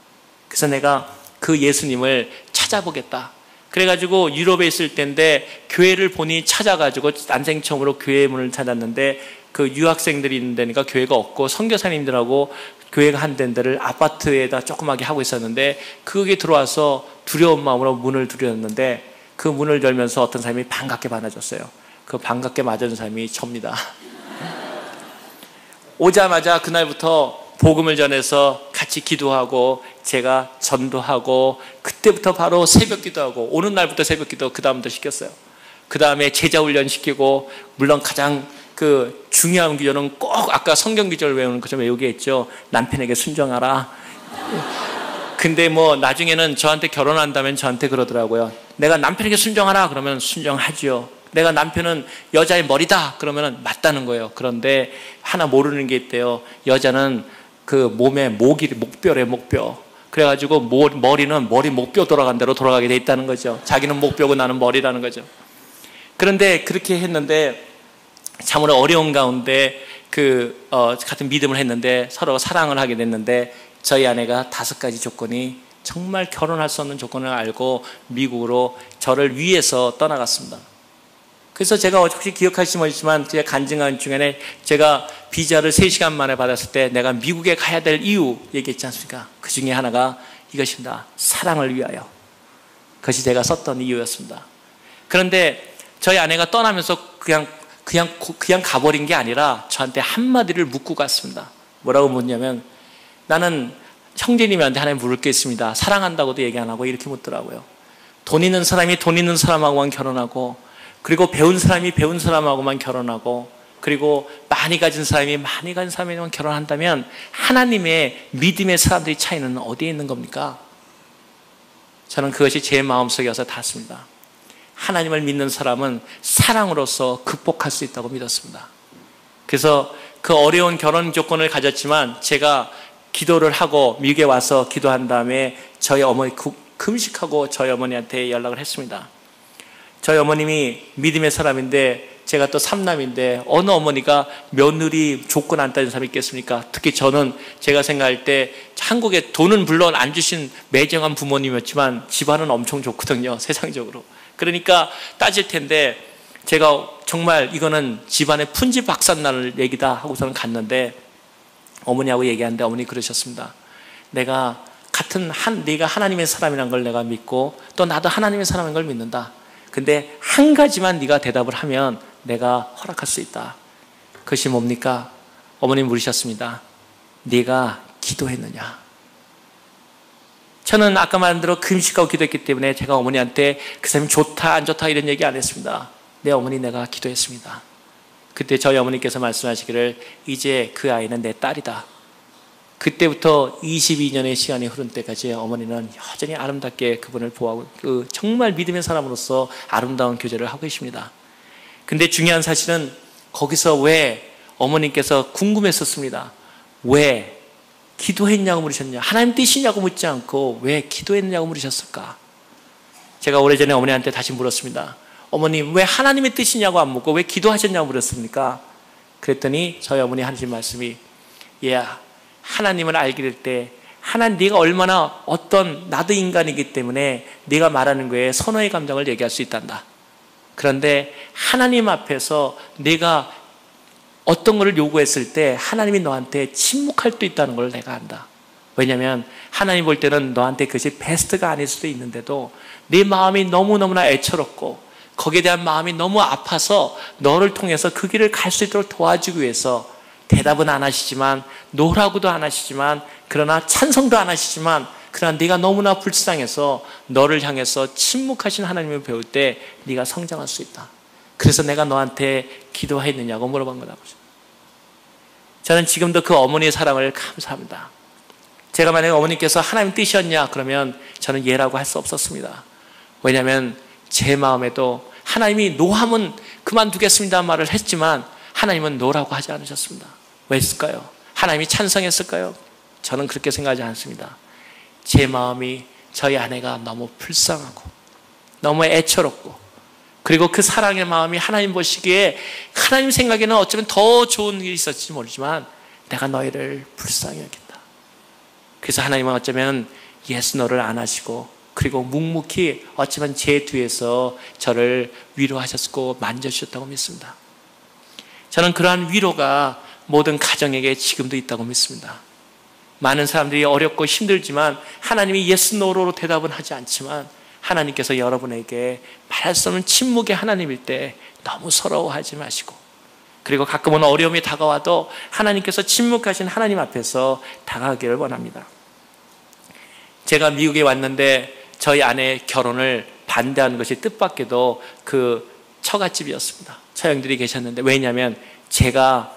그래서 내가 그 예수님을 찾아보겠다. 그래가지고 유럽에 있을 때인데 교회를 본인이 찾아가지고 난생 처음으로 교회의 문을 찾았는데 그 유학생들이 있는 데니까 교회가 없고 선교사님들하고 교회가 한 데를 아파트에다 조그맣게 하고 있었는데 그게 들어와서 두려운 마음으로 문을 두드렸는데 그 문을 열면서 어떤 사람이 반갑게 맞아줬어요. 그 반갑게 맞아준 사람이 접니다. 오자마자 그날부터 복음을 전해서 같이 기도하고 제가 전도하고 그때부터 바로 새벽 기도하고 오는 날부터 새벽 기도 그 다음부터 시켰어요. 그 다음에 제자 훈련 시키고 물론 가장 중요한 기조는 꼭 아까 성경 기조를 외우는 것처럼 외우게 했죠. 남편에게 순종하라. 근데 나중에는 저한테 결혼한다면 저한테 그러더라고요. 내가 남편에게 순종하라 그러면 순종하죠. 내가 남편은 여자의 머리다 그러면 맞다는 거예요. 그런데 하나 모르는 게 있대요. 여자는 몸에 목뼈래 목뼈. 그래가지고 머리는 목뼈 돌아간 대로 돌아가게 돼 있다는 거죠. 자기는 목뼈고 나는 머리라는 거죠. 그런데 그렇게 했는데 참으로 어려운 가운데 같은 믿음을 했는데 서로 사랑을 하게 됐는데 저희 아내가 5가지 조건이 정말 결혼할 수 없는 조건을 알고 미국으로 저를 위해서 떠나갔습니다. 그래서 제가 혹시 기억하실지 모르지만 제 간증한 중에 제가 비자를 3시간 만에 받았을 때 내가 미국에 가야 될 이유 얘기했지 않습니까? 그 중에 하나가 이것입니다. 사랑을 위하여. 그것이 제가 썼던 이유였습니다. 그런데 저희 아내가 떠나면서 그냥 가버린 게 아니라 저한테 한마디를 묻고 갔습니다. 뭐라고 묻냐면 나는 형제님한테 하나 물을 게 있습니다. 사랑한다고도 얘기 안 하고 이렇게 묻더라고요. 돈 있는 사람이 돈 있는 사람하고만 결혼하고 그리고 배운 사람이 배운 사람하고만 결혼하고 그리고 많이 가진 사람이면 결혼한다면 하나님의 믿음의 사람들의 차이는 어디에 있는 겁니까? 저는 그것이 제 마음속에 와서 닿습니다. 하나님을 믿는 사람은 사랑으로서 극복할 수 있다고 믿었습니다. 그래서 그 어려운 결혼 조건을 가졌지만 제가 기도를 하고 미국에 와서 기도한 다음에 저희 어머니 금식하고 저희 어머니한테 연락을 했습니다. 저희 어머님이 믿음의 사람인데 제가 또 삼남인데 어느 어머니가 며느리 조건 안 따진 사람이 있겠습니까? 특히 저는 제가 생각할 때 한국에 돈은 물론 안 주신 매정한 부모님이었지만 집안은 엄청 좋거든요. 세상적으로. 그러니까 따질 텐데 제가 정말 이거는 집안의 푼집 박산날 얘기다 하고서는 갔는데 어머니하고 얘기하는데 어머니 그러셨습니다. 네가 하나님의 사람이라는 걸 내가 믿고 또 나도 하나님의 사람인 걸 믿는다. 근데 한 가지만 네가 대답을 하면 내가 허락할 수 있다. 그것이 뭡니까? 어머니 물으셨습니다. 네가 기도했느냐? 저는 아까 말한 대로 금식하고 기도했기 때문에 제가 어머니한테 그 사람이 좋다 안 좋다 이런 얘기 안 했습니다. 네 어머니 내가 기도했습니다. 그때 저희 어머니께서 말씀하시기를 이제 그 아이는 내 딸이다. 그때부터 22년의 시간이 흐른 때까지 어머니는 여전히 아름답게 그분을 보호하고 정말 믿음의 사람으로서 아름다운 교제를 하고 계십니다. 근데 중요한 사실은 거기서 왜 어머니께서 궁금했었습니다. 왜 기도했냐고 물으셨냐? 하나님 뜻이냐고 묻지 않고 왜 기도했냐고 물으셨을까? 제가 오래전에 어머니한테 다시 물었습니다. 어머님 왜 하나님의 뜻이냐고 안 묻고 왜 기도하셨냐고 물었습니까? 그랬더니 저희 어머니 하신 말씀이 얘야 하나님을 알게 될 때 하나님 네가 얼마나 나도 인간이기 때문에 네가 말하는 거에 선호의 감정을 얘기할 수 있단다. 그런데 하나님 앞에서 내가 어떤 것을 요구했을 때 하나님이 너한테 침묵할 수도 있다는 걸 내가 안다. 왜냐하면 하나님 볼 때는 너한테 그것이 베스트가 아닐 수도 있는데도 네 마음이 너무너무나 애처롭고 거기에 대한 마음이 너무 아파서 너를 통해서 그 길을 갈 수 있도록 도와주기 위해서 대답은 안 하시지만 노라고도 안 하시지만 그러나 찬성도 안 하시지만 그러나 네가 너무나 불쌍해서 너를 향해서 침묵하신 하나님을 배울 때 네가 성장할 수 있다. 그래서 내가 너한테 기도했느냐고 물어본 거다. 저는 지금도 그 어머니의 사랑을 감사합니다. 제가 만약에 어머니께서 하나님 뜻이었냐 그러면 저는 예라고 할 수 없었습니다. 왜냐하면 제 마음에도 하나님이 노하면 그만두겠습니다 말을 했지만 하나님은 노라고 하지 않으셨습니다. 왜 했을까요? 하나님이 찬성했을까요? 저는 그렇게 생각하지 않습니다. 제 마음이 저희 아내가 너무 불쌍하고 너무 애처롭고 그리고 그 사랑의 마음이 하나님 보시기에 하나님 생각에는 어쩌면 더 좋은 일이 있었을지 모르지만 내가 너희를 불쌍히 여긴다. 그래서 하나님은 어쩌면 예수 너를 안 하시고 그리고 묵묵히 어쩌면 제 뒤에서 저를 위로하셨고 만져주셨다고 믿습니다. 저는 그러한 위로가 모든 가정에게 지금도 있다고 믿습니다. 많은 사람들이 어렵고 힘들지만 하나님이 yes, no로 대답은 하지 않지만 하나님께서 여러분에게 말할 수 없는 침묵의 하나님일 때 너무 서러워하지 마시고 그리고 가끔은 어려움이 다가와도 하나님께서 침묵하신 하나님 앞에서 다가가기를 원합니다. 제가 미국에 왔는데 저희 아내의 결혼을 반대하는 것이 뜻밖에도 그 처갓집이었습니다. 처형들이 계셨는데 왜냐하면 제가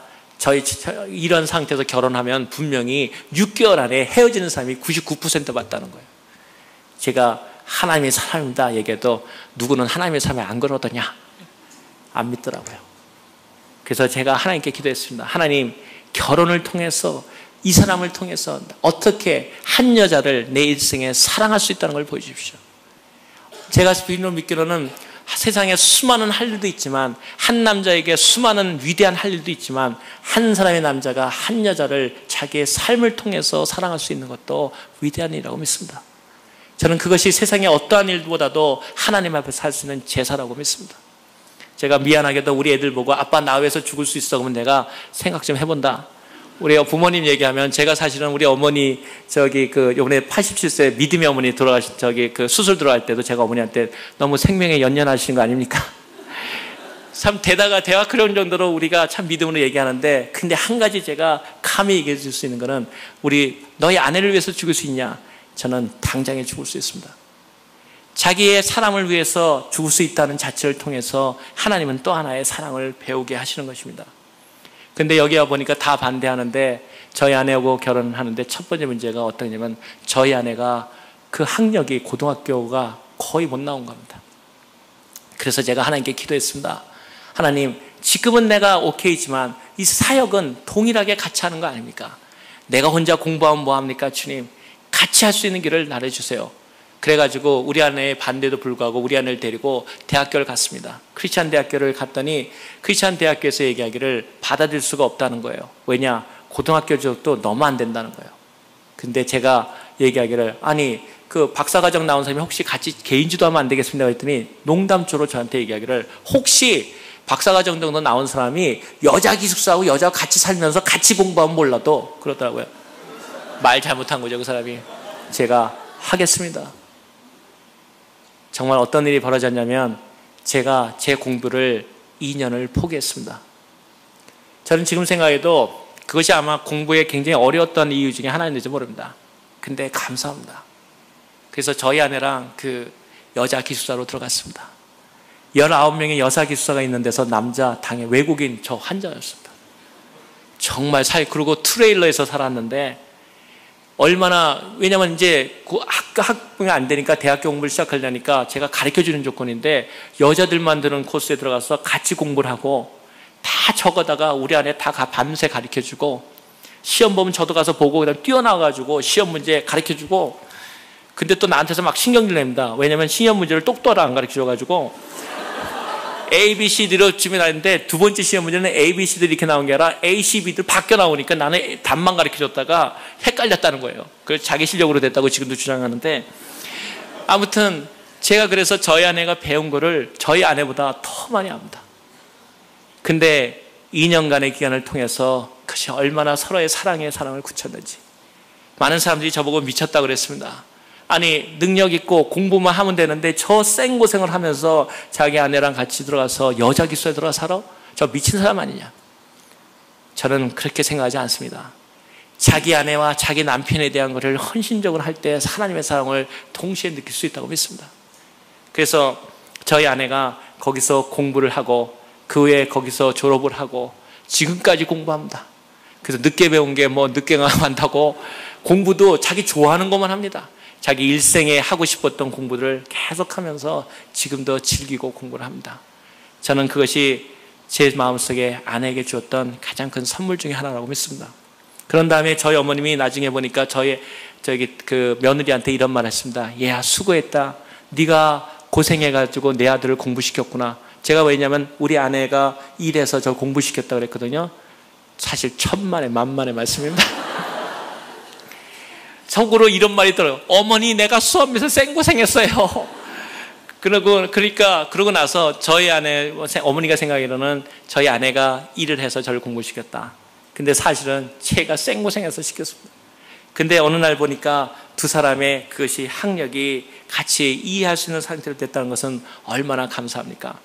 이런 상태에서 결혼하면 분명히 6개월 안에 헤어지는 사람이 99% 맞다는 거예요. 제가 하나님의 사람입니다 얘기해도 누구는 하나님의 사람이 안 그러더냐 안 믿더라고요. 그래서 제가 하나님께 기도했습니다. 하나님 결혼을 통해서 이 사람을 통해서 어떻게 한 여자를 내 일생에 사랑할 수 있다는 걸 보여주십시오. 제가 믿기로는 세상에 수많은 할 일도 있지만 한 남자에게 수많은 위대한 할 일도 있지만 한 사람의 남자가 한 여자를 자기의 삶을 통해서 사랑할 수 있는 것도 위대한 일이라고 믿습니다. 저는 그것이 세상의 어떠한 일보다도 하나님 앞에서 할 수 있는 제사라고 믿습니다. 제가 미안하게도 우리 애들 보고 아빠 나 위해서 죽을 수 있어 그러면 내가 생각 좀 해본다. 우리 부모님 얘기하면 제가 사실은 우리 어머니 요번에 87세 믿음의 어머니 돌아가신 수술 들어갈 때도 제가 어머니한테 너무 생명에 연연하신 거 아닙니까? 참 대화가 그런 정도로 우리가 참 믿음으로 얘기하는데 근데 한 가지 제가 감히 얘기해 줄 수 있는 거는 너희 아내를 위해서 죽을 수 있냐? 저는 당장에 죽을 수 있습니다. 자기의 사람을 위해서 죽을 수 있다는 자체를 통해서 하나님은 또 하나의 사랑을 배우게 하시는 것입니다. 근데 여기 와보니까 다 반대하는데 저희 아내하고 결혼하는데 첫 번째 문제가 어떠냐면 저희 아내가 그 학력이 고등학교가 거의 못 나온 겁니다. 그래서 제가 하나님께 기도했습니다. 하나님, 지금은 내가 오케이지만 이 사역은 동일하게 같이 하는 거 아닙니까? 내가 혼자 공부하면 뭐합니까? 주님, 같이 할 수 있는 길을 나눠주세요. 그래가지고 우리 아내의 반대도 불구하고 우리 아내를 데리고 대학교를 갔습니다. 크리스찬 대학교를 갔더니 크리스찬 대학교에서 얘기하기를 받아들일 수가 없다는 거예요. 왜냐? 고등학교 교육도 너무 안 된다는 거예요. 근데 제가 얘기하기를 아니 그 박사과정 나온 사람이 혹시 같이 개인주도 하면 안 되겠습니까? 했더니 농담조로 저한테 얘기하기를 혹시 박사과정 정도 나온 사람이 여자 기숙사하고 여자하고 같이 살면서 같이 공부하면 몰라도 그러더라고요. 말 잘못한 거죠, 그 사람이. 제가 하겠습니다. 정말 어떤 일이 벌어졌냐면 제가 제 공부를 2년을 포기했습니다. 저는 지금 생각해도 그것이 아마 공부에 굉장히 어려웠던 이유 중에 하나인지 모릅니다. 근데 감사합니다. 그래서 저희 아내랑 그 여자 기숙사로 들어갔습니다. 19명의 여자 기숙사가 있는 데서 남자 당연 외국인 저 환자였습니다. 정말 그리고 트레일러에서 살았는데 얼마나, 왜냐면 이제 학부가 안 되니까 대학교 공부를 시작하려니까 제가 가르쳐 주는 조건인데 여자들만 드는 코스에 들어가서 같이 공부를 하고 다 적어다가 우리 아내 다 밤새 가르쳐 주고 시험 보면 저도 가서 보고 그다음 뛰어나와가지고 시험 문제 가르쳐 주고 근데 또 나한테서 막 신경질 냅니다. 왜냐면 시험 문제를 똑똑하게 안 가르쳐 줘가지고 A, B, C, D로 주문하는데 두 번째 시험 문제는 A, B, C, D 이렇게 나온 게 아니라 A, C, B들 바뀌어 나오니까 나는 답만 가르쳐 줬다가 헷갈렸다는 거예요. 그래서 자기 실력으로 됐다고 지금도 주장하는데 아무튼 제가 그래서 저희 아내가 배운 거를 저희 아내보다 더 많이 압니다. 근데 2년간의 기간을 통해서 그것이 얼마나 서로의 사랑에 사랑을 굳혔는지 많은 사람들이 저보고 미쳤다고 그랬습니다. 아니 능력 있고 공부만 하면 되는데 저 생고생을 하면서 자기 아내랑 같이 들어가서 여자 기숙사에 들어가 살아? 저 미친 사람 아니냐? 저는 그렇게 생각하지 않습니다. 자기 아내와 자기 남편에 대한 것을 헌신적으로 할 때 하나님의 사랑을 동시에 느낄 수 있다고 믿습니다. 그래서 저희 아내가 거기서 공부를 하고 그 후에 거기서 졸업을 하고 지금까지 공부합니다. 그래서 늦게 배운 게 뭐 늦게 간다고 공부도 자기 좋아하는 것만 합니다. 자기 일생에 하고 싶었던 공부를 계속하면서 지금도 즐기고 공부를 합니다. 저는 그것이 제 마음속에 아내에게 주었던 가장 큰 선물 중에 하나라고 믿습니다. 그런 다음에 저희 어머님이 나중에 보니까 저기 그 며느리한테 이런 말 했습니다. 얘야 수고했다. 네가 고생해가지고 내 아들을 공부시켰구나. 제가 왜냐면 우리 아내가 일해서 저 공부시켰다고 그랬거든요. 사실 천만의 만만의 말씀입니다. 속으로 이런 말이 들어요. 어머니 내가 수업에서 생고생했어요. 그러고 나서 저희 아내 어머니가 생각하기로는 저희 아내가 일을 해서 저를 공부시켰다. 근데 사실은 제가 생고생해서 시켰습니다. 근데 어느 날 보니까 두 사람의 그것이 학력이 같이 이해할 수 있는 상태로 됐다는 것은 얼마나 감사합니까?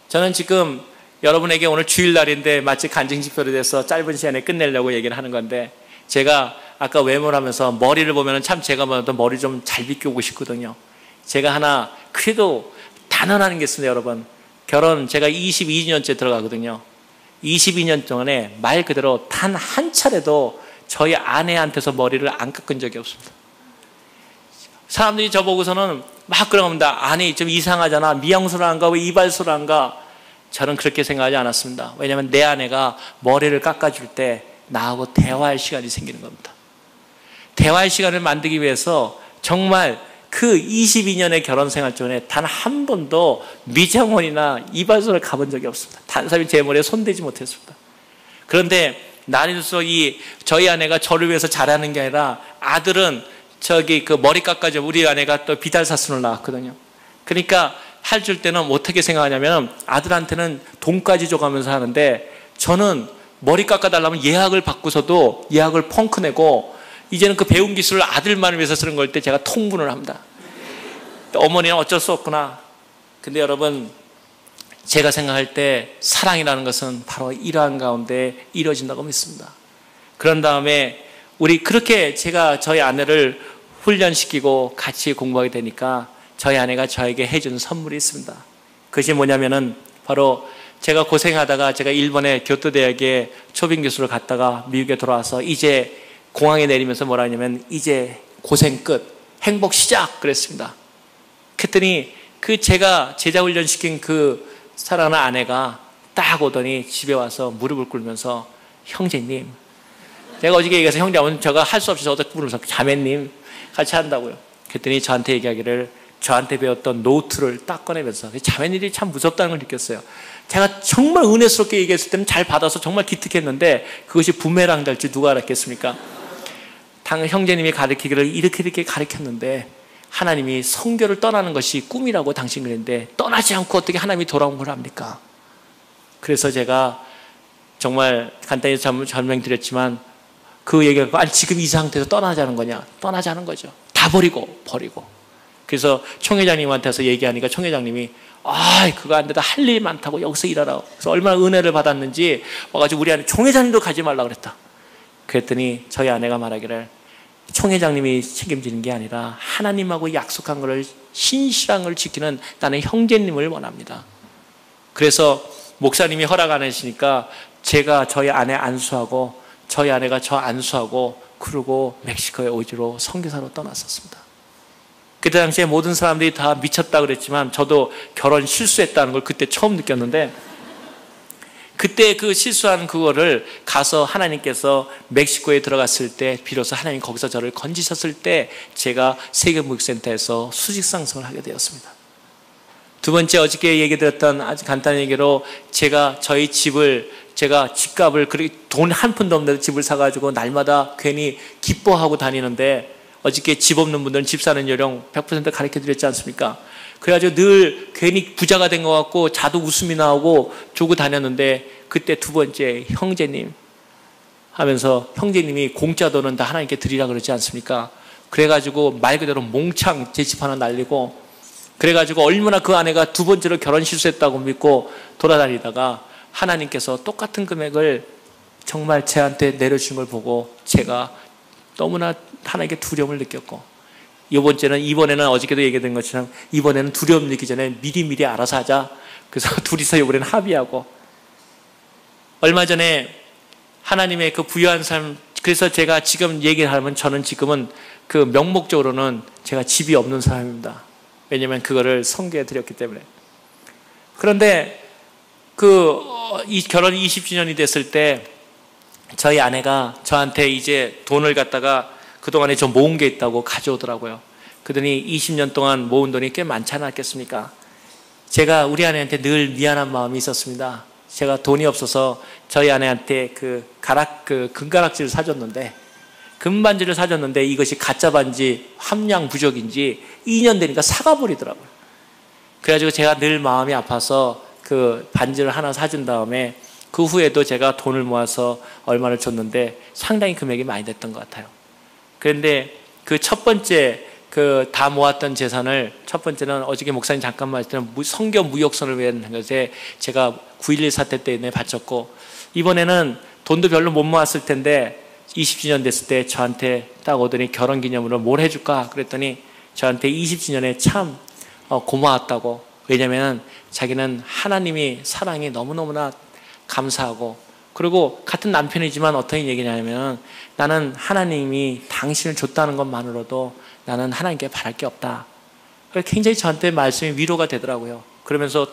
저는 지금 여러분에게 오늘 주일날인데 마치 간증집회로 돼서 짧은 시간에 끝내려고 얘기를 하는 건데 제가 아까 외모를 하면서 머리를 보면 참 제가 봐도 머리 좀 잘 빗겨오고 싶거든요. 제가 하나 그래도 단언하는 게 있습니다. 여러분 결혼 제가 22년째 들어가거든요. 22년 동안에 말 그대로 단 한 차례도 저희 아내한테서 머리를 안 깎은 적이 없습니다. 사람들이 저보고서는 막 그러합니다. 아니 좀 이상하잖아. 미용실을 안 가? 왜 이발소를 안 가? 저는 그렇게 생각하지 않았습니다. 왜냐하면 내 아내가 머리를 깎아줄 때 나하고 대화할 시간이 생기는 겁니다. 대화할 시간을 만들기 위해서 정말 그 22년의 결혼 생활 중에 단 한 번도 미장원이나 이발소를 가본 적이 없습니다. 다른 사람이 제 머리에 손대지 못했습니다. 그런데 나이로서 저희 아내가 저를 위해서 잘하는 게 아니라 아들은 그 머리 깎아줘. 우리 아내가 또 비달사순을 나왔거든요. 그러니까 해줄 때는 어떻게 생각하냐면 아들한테는 돈까지 줘가면서 하는데 저는 머리 깎아달라면 예약을 받고서도 예약을 펑크 내고 이제는 그 배운 기술을 아들만을 위해서 쓰는 걸 때 제가 통분을 합니다. 어머니는 어쩔 수 없구나. 근데 여러분 제가 생각할 때 사랑이라는 것은 바로 이러한 가운데 이루어진다고 믿습니다. 그런 다음에 우리 그렇게 제가 저희 아내를 훈련시키고 같이 공부하게 되니까 저희 아내가 저에게 해준 선물이 있습니다. 그것이 뭐냐면은 바로 제가 고생하다가 제가 일본의 교토대학에 초빙 교수로 갔다가 미국에 돌아와서 이제 공항에 내리면서 뭐라 하냐면 이제 고생 끝, 행복 시작 그랬습니다. 그랬더니 그 제가 제자 훈련시킨 그 사랑하는 아내가 딱 오더니 집에 와서 무릎을 꿇으면서 형제님, 제가 어저께 얘기해서 형제하면 제가 할 수 없이 저도 부르면서 자매님 같이 한다고요. 그랬더니 저한테 얘기하기를 저한테 배웠던 노트를 딱 꺼내면서 자매님들이 참 무섭다는 걸 느꼈어요. 제가 정말 은혜스럽게 얘기했을 때는 잘 받아서 정말 기특했는데 그것이 부메랑 될지 누가 알았겠습니까? 형제님이 가르치기를 이렇게 가르쳤는데 하나님이 성교를 떠나는 것이 꿈이라고 당신 그랬는데 떠나지 않고 어떻게 하나님이 돌아온 걸 합니까? 그래서 제가 정말 간단히 설명드렸지만 그 얘기가 아니 지금 이 상태에서 떠나자는 거냐? 떠나자는 거죠. 다 버리고. 그래서 총회장님한테서 얘기하니까 총회장님이 그거 안 되다 할 일이 많다고 여기서 일하라고. 그래서 얼마나 은혜를 받았는지 와가지고 우리 아내 총회장님도 가지 말라고 그랬다. 그랬더니 저희 아내가 말하기를 총회장님이 책임지는 게 아니라 하나님하고 약속한 것을 신실한 걸 지키는 나는 형제님을 원합니다. 그래서 목사님이 허락 안 하시니까 제가 저희 아내 안수하고 저희 아내가 저 안수하고 그러고 멕시코의 오지로 선교사로 떠났었습니다. 그때 당시에 모든 사람들이 다 미쳤다 그랬지만 저도 결혼 실수했다는 걸 그때 처음 느꼈는데 그때 그 실수한 그거를 가서 하나님께서 멕시코에 들어갔을 때 비로소 하나님 거기서 저를 건지셨을 때 제가 세계무역센터에서 수직 상승을 하게 되었습니다. 두 번째 어저께 얘기 드렸던 아주 간단한 얘기로 제가 저희 집을 제가 집값을 돈 한 푼도 없는데 집을 사가지고 날마다 괜히 기뻐하고 다니는데 어저께 집 없는 분들은 집 사는 요령 100% 가르쳐 드렸지 않습니까? 그래가지고 늘 괜히 부자가 된 것 같고 자도 웃음이 나오고 조고 다녔는데 그때 두 번째 형제님 하면서 형제님이 공짜 돈은 다 하나님께 드리라 그러지 않습니까? 그래가지고 말 그대로 몽창 제 집 하나 날리고 그래가지고 얼마나 그 아내가 두 번째로 결혼 실수했다고 믿고 돌아다니다가 하나님께서 똑같은 금액을 정말 제한테 내려주신 걸 보고 제가 너무나 하나님께 두려움을 느꼈고 이번에는 어저께도 얘기된 것처럼 이번에는 두려움 느끼기 전에 미리 알아서 하자. 그래서 둘이서 이번에는 합의하고 얼마 전에 하나님의 그 부유한 삶 그래서 제가 지금 얘기를 하면 저는 지금은 그 명목적으로는 제가 집이 없는 사람입니다. 왜냐하면 그거를 선교해 드렸기 때문에. 그런데 이 결혼 20주년이 됐을 때 저희 아내가 저한테 이제 돈을 갖다가 그동안에 좀 모은 게 있다고 가져오더라고요. 그러더니 20년 동안 모은 돈이 꽤 많지 않았겠습니까? 제가 우리 아내한테 늘 미안한 마음이 있었습니다. 제가 돈이 없어서 저희 아내한테 금가락지를 사줬는데 금반지를 사줬는데 이것이 가짜 반지 함량 부족인지 2년 되니까 사가버리더라고요. 그래가지고 제가 늘 마음이 아파서 그 반지를 하나 사준 다음에 그 후에도 제가 돈을 모아서 얼마를 줬는데 상당히 금액이 많이 됐던 것 같아요. 그런데 그 첫 번째 다 모았던 재산을 첫 번째는 어저께 목사님 잠깐 말씀드린 선교 무역선을 위한 것에 제가 9.11 사태 때문에 바쳤고 이번에는 돈도 별로 못 모았을 텐데 20주년 됐을 때 저한테 딱 오더니 결혼기념으로 뭘 해줄까 그랬더니 저한테 20주년에 참 고마웠다고. 왜냐하면 자기는 하나님이 사랑이 너무너무나 감사하고 그리고 같은 남편이지만 어떤 얘기냐면 나는 하나님이 당신을 줬다는 것만으로도 나는 하나님께 바랄 게 없다. 굉장히 저한테 말씀이 위로가 되더라고요. 그러면서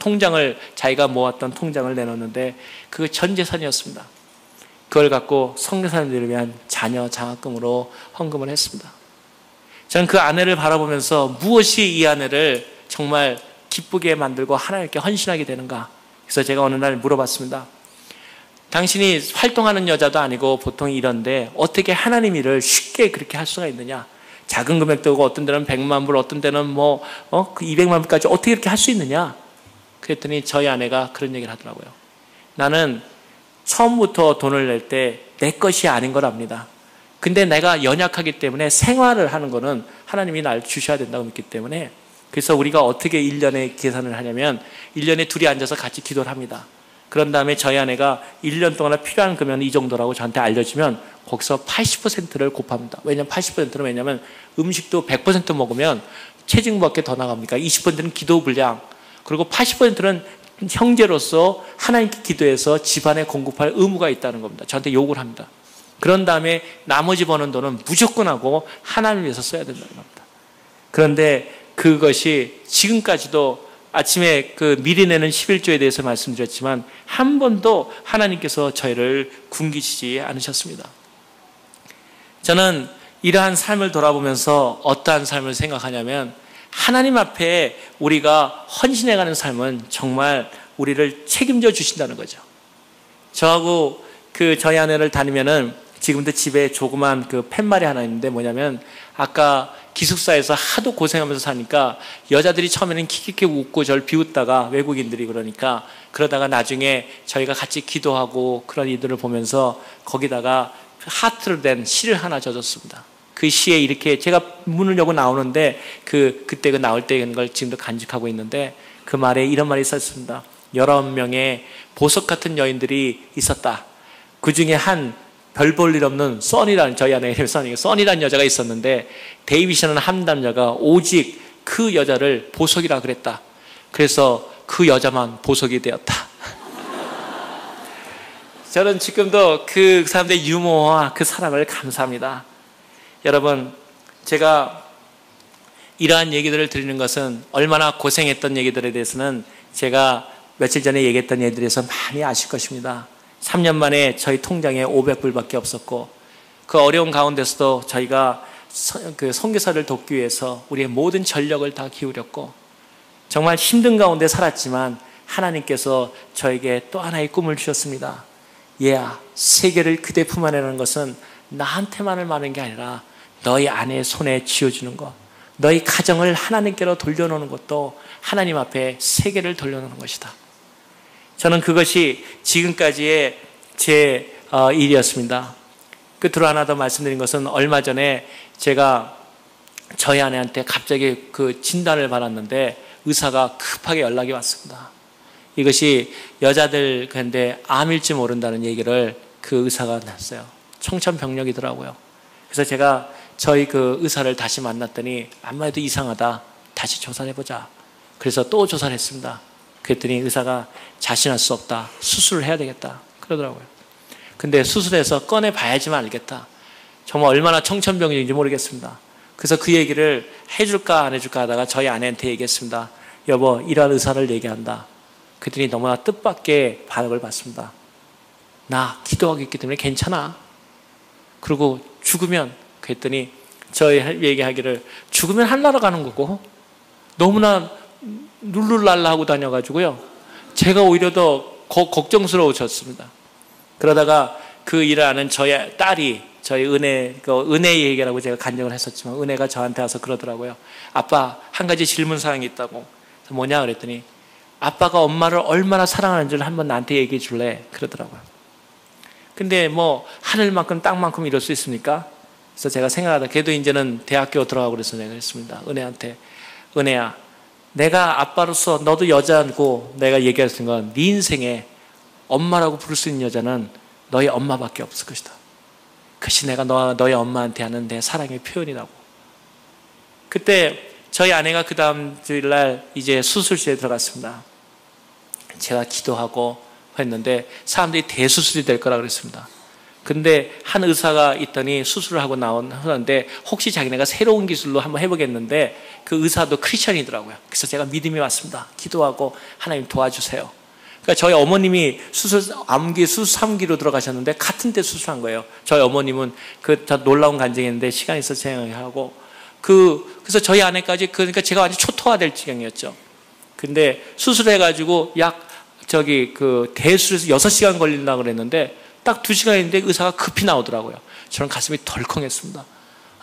자기가 모았던 통장을 내놓는데 그게 전 재산이었습니다. 그걸 갖고 선교사님들을 위한 자녀 장학금으로 헌금을 했습니다. 저는 그 아내를 바라보면서 무엇이 이 아내를 정말 기쁘게 만들고 하나님께 헌신하게 되는가. 그래서 제가 어느 날 물어봤습니다. 당신이 활동하는 여자도 아니고 보통 이런데 어떻게 하나님 일을 쉽게 그렇게 할 수가 있느냐. 작은 금액도 오고 어떤 데는 100만 불 어떤 데는 200만 불까지 어떻게 이렇게 할 수 있느냐. 그랬더니 저희 아내가 그런 얘기를 하더라고요. 나는 처음부터 돈을 낼 때 내 것이 아닌 걸 압니다. 근데 내가 연약하기 때문에 생활을 하는 거는 하나님이 날 주셔야 된다고 믿기 때문에 그래서 우리가 어떻게 1년에 계산을 하냐면 1년에 둘이 앉아서 같이 기도를 합니다. 그런 다음에 저희 아내가 1년 동안 필요한 금액은 이 정도라고 저한테 알려주면 거기서 80%를 곱합니다. 왜냐면 80%는 음식도 100% 먹으면 체중밖에 더 나갑니까? 20%는 기도 분량 그리고 80%는 형제로서 하나님께 기도해서 집안에 공급할 의무가 있다는 겁니다. 저한테 욕을 합니다. 그런 다음에 나머지 버는 돈은 무조건 하고 하나님을 위해서 써야 된다는 겁니다. 그런데 그것이 지금까지도 아침에 그 미리 내는 11조에 대해서 말씀드렸지만 한 번도 하나님께서 저희를 굶기시지 않으셨습니다. 저는 이러한 삶을 돌아보면서 어떠한 삶을 생각하냐면 하나님 앞에 우리가 헌신해가는 삶은 정말 우리를 책임져 주신다는 거죠. 저하고 저희 아내를 다니면은 지금도 집에 조그만 팻말이 하나 있는데 뭐냐면 아까 기숙사에서 하도 고생하면서 사니까 여자들이 처음에는 킥킥킥 웃고 저를 비웃다가 외국인들이 그러다가 나중에 저희가 같이 기도하고 그런 이들을 보면서 거기다가 하트로 된 시를 하나 져줬습니다. 그 시에 이렇게 제가 문을 열고 나오는데 그때 나올 때 걸 지금도 간직하고 있는데 그 말에 이런 말이 있었습니다. 19명의 보석 같은 여인들이 있었다. 그 중에 한 별 볼 일 없는 써니라는 저희 아내 이름이 써니라는 여자가 있었는데 데이비시라는 한 남자가 오직 그 여자를 보석이라 그랬다. 그래서 그 여자만 보석이 되었다. 저는 지금도 그 사람들의 유머와 그 사랑을 감사합니다. 여러분, 제가 이러한 얘기들을 드리는 것은 얼마나 고생했던 얘기들에 대해서는 제가 며칠 전에 얘기했던 얘기들에 대해서 많이 아실 것입니다. 3년 만에 저희 통장에 500불밖에 없었고 그 어려운 가운데서도 저희가 선교사를 돕기 위해서 우리의 모든 전력을 다 기울였고 정말 힘든 가운데 살았지만 하나님께서 저에게 또 하나의 꿈을 주셨습니다. 얘야, 세계를 그대 품 안에라는 것은 나한테만을 말하는 게 아니라 너희 아내의 손에 쥐어주는 것, 너희 가정을 하나님께로 돌려놓는 것도 하나님 앞에 세계를 돌려놓는 것이다. 저는 그것이 지금까지의 제 일이었습니다. 끝으로 하나 더 말씀드린 것은 얼마 전에 제가 저희 아내한테 갑자기 진단을 받았는데 의사가 급하게 연락이 왔습니다. 이것이 여자들 근데 암일지 모른다는 얘기를 그 의사가 났어요. 청천벽력이더라고요. 그래서 제가 저희 의사를 다시 만났더니 아무 해도 이상하다. 다시 조사를 해보자. 그래서 또 조사를 했습니다. 그랬더니 의사가 자신할 수 없다. 수술을 해야 되겠다. 그러더라고요. 근데 수술해서 꺼내봐야지만 알겠다. 정말 얼마나 청천벽력인지 모르겠습니다. 그래서 그 얘기를 해줄까 안 해줄까 하다가 저희 아내한테 얘기했습니다. 여보, 이러한 의사를 얘기한다. 그랬더니 너무나 뜻밖의 반응을 받습니다. 나 기도하고 있기 때문에 괜찮아. 그리고 죽으면, 그랬더니 저희 얘기하기를 죽으면 하늘나라 가는 거고 너무나 룰루랄라 하고 다녀가지고요. 제가 오히려 더 걱정스러워졌습니다. 그러다가 그 일을 아는 저희 딸이 저희 은혜의 얘기라고 제가 간증을 했었지만 은혜가 저한테 와서 그러더라고요. 아빠, 한 가지 질문 사항이 있다고. 뭐냐 그랬더니 아빠가 엄마를 얼마나 사랑하는지를 한번 나한테 얘기해 줄래? 그러더라고요. 근데 뭐 하늘만큼 땅만큼 이럴 수 있습니까? 그래서 제가 생각하다 걔도 이제는 대학교 들어가고 그래서 내가 했습니다. 은혜한테, 은혜야, 내가 아빠로서 너도 여자고 내가 얘기했던 건 네 인생에 엄마라고 부를 수 있는 여자는 너희 엄마밖에 없을 것이다. 그것이 내가 너희 엄마한테 하는 내 사랑의 표현이라고. 그때 저희 아내가 그 다음 주일날 이제 수술실에 들어갔습니다. 제가 기도하고 했는데 사람들이 대수술이 될 거라 그랬습니다. 근데 한 의사가 있더니 수술을 하고 나오는데 혹시 자기네가 새로운 기술로 한번 해보겠는데 그 의사도 크리스천이더라고요. 그래서 제가 믿음이 왔습니다. 기도하고 하나님 도와주세요. 그러니까 저희 어머님이 암기 수술 3기로 들어가셨는데 같은 때 수술한 거예요. 저희 어머님은 놀라운 간증인데 시간이 있어서 진행하고 그래서 저희 아내까지 그러니까 제가 완전 초토화될 지경이었죠. 근데 수술해가지고 대수술에서 6시간 걸린다고 그랬는데 딱 2시간인데 의사가 급히 나오더라고요. 저는 가슴이 덜컹했습니다.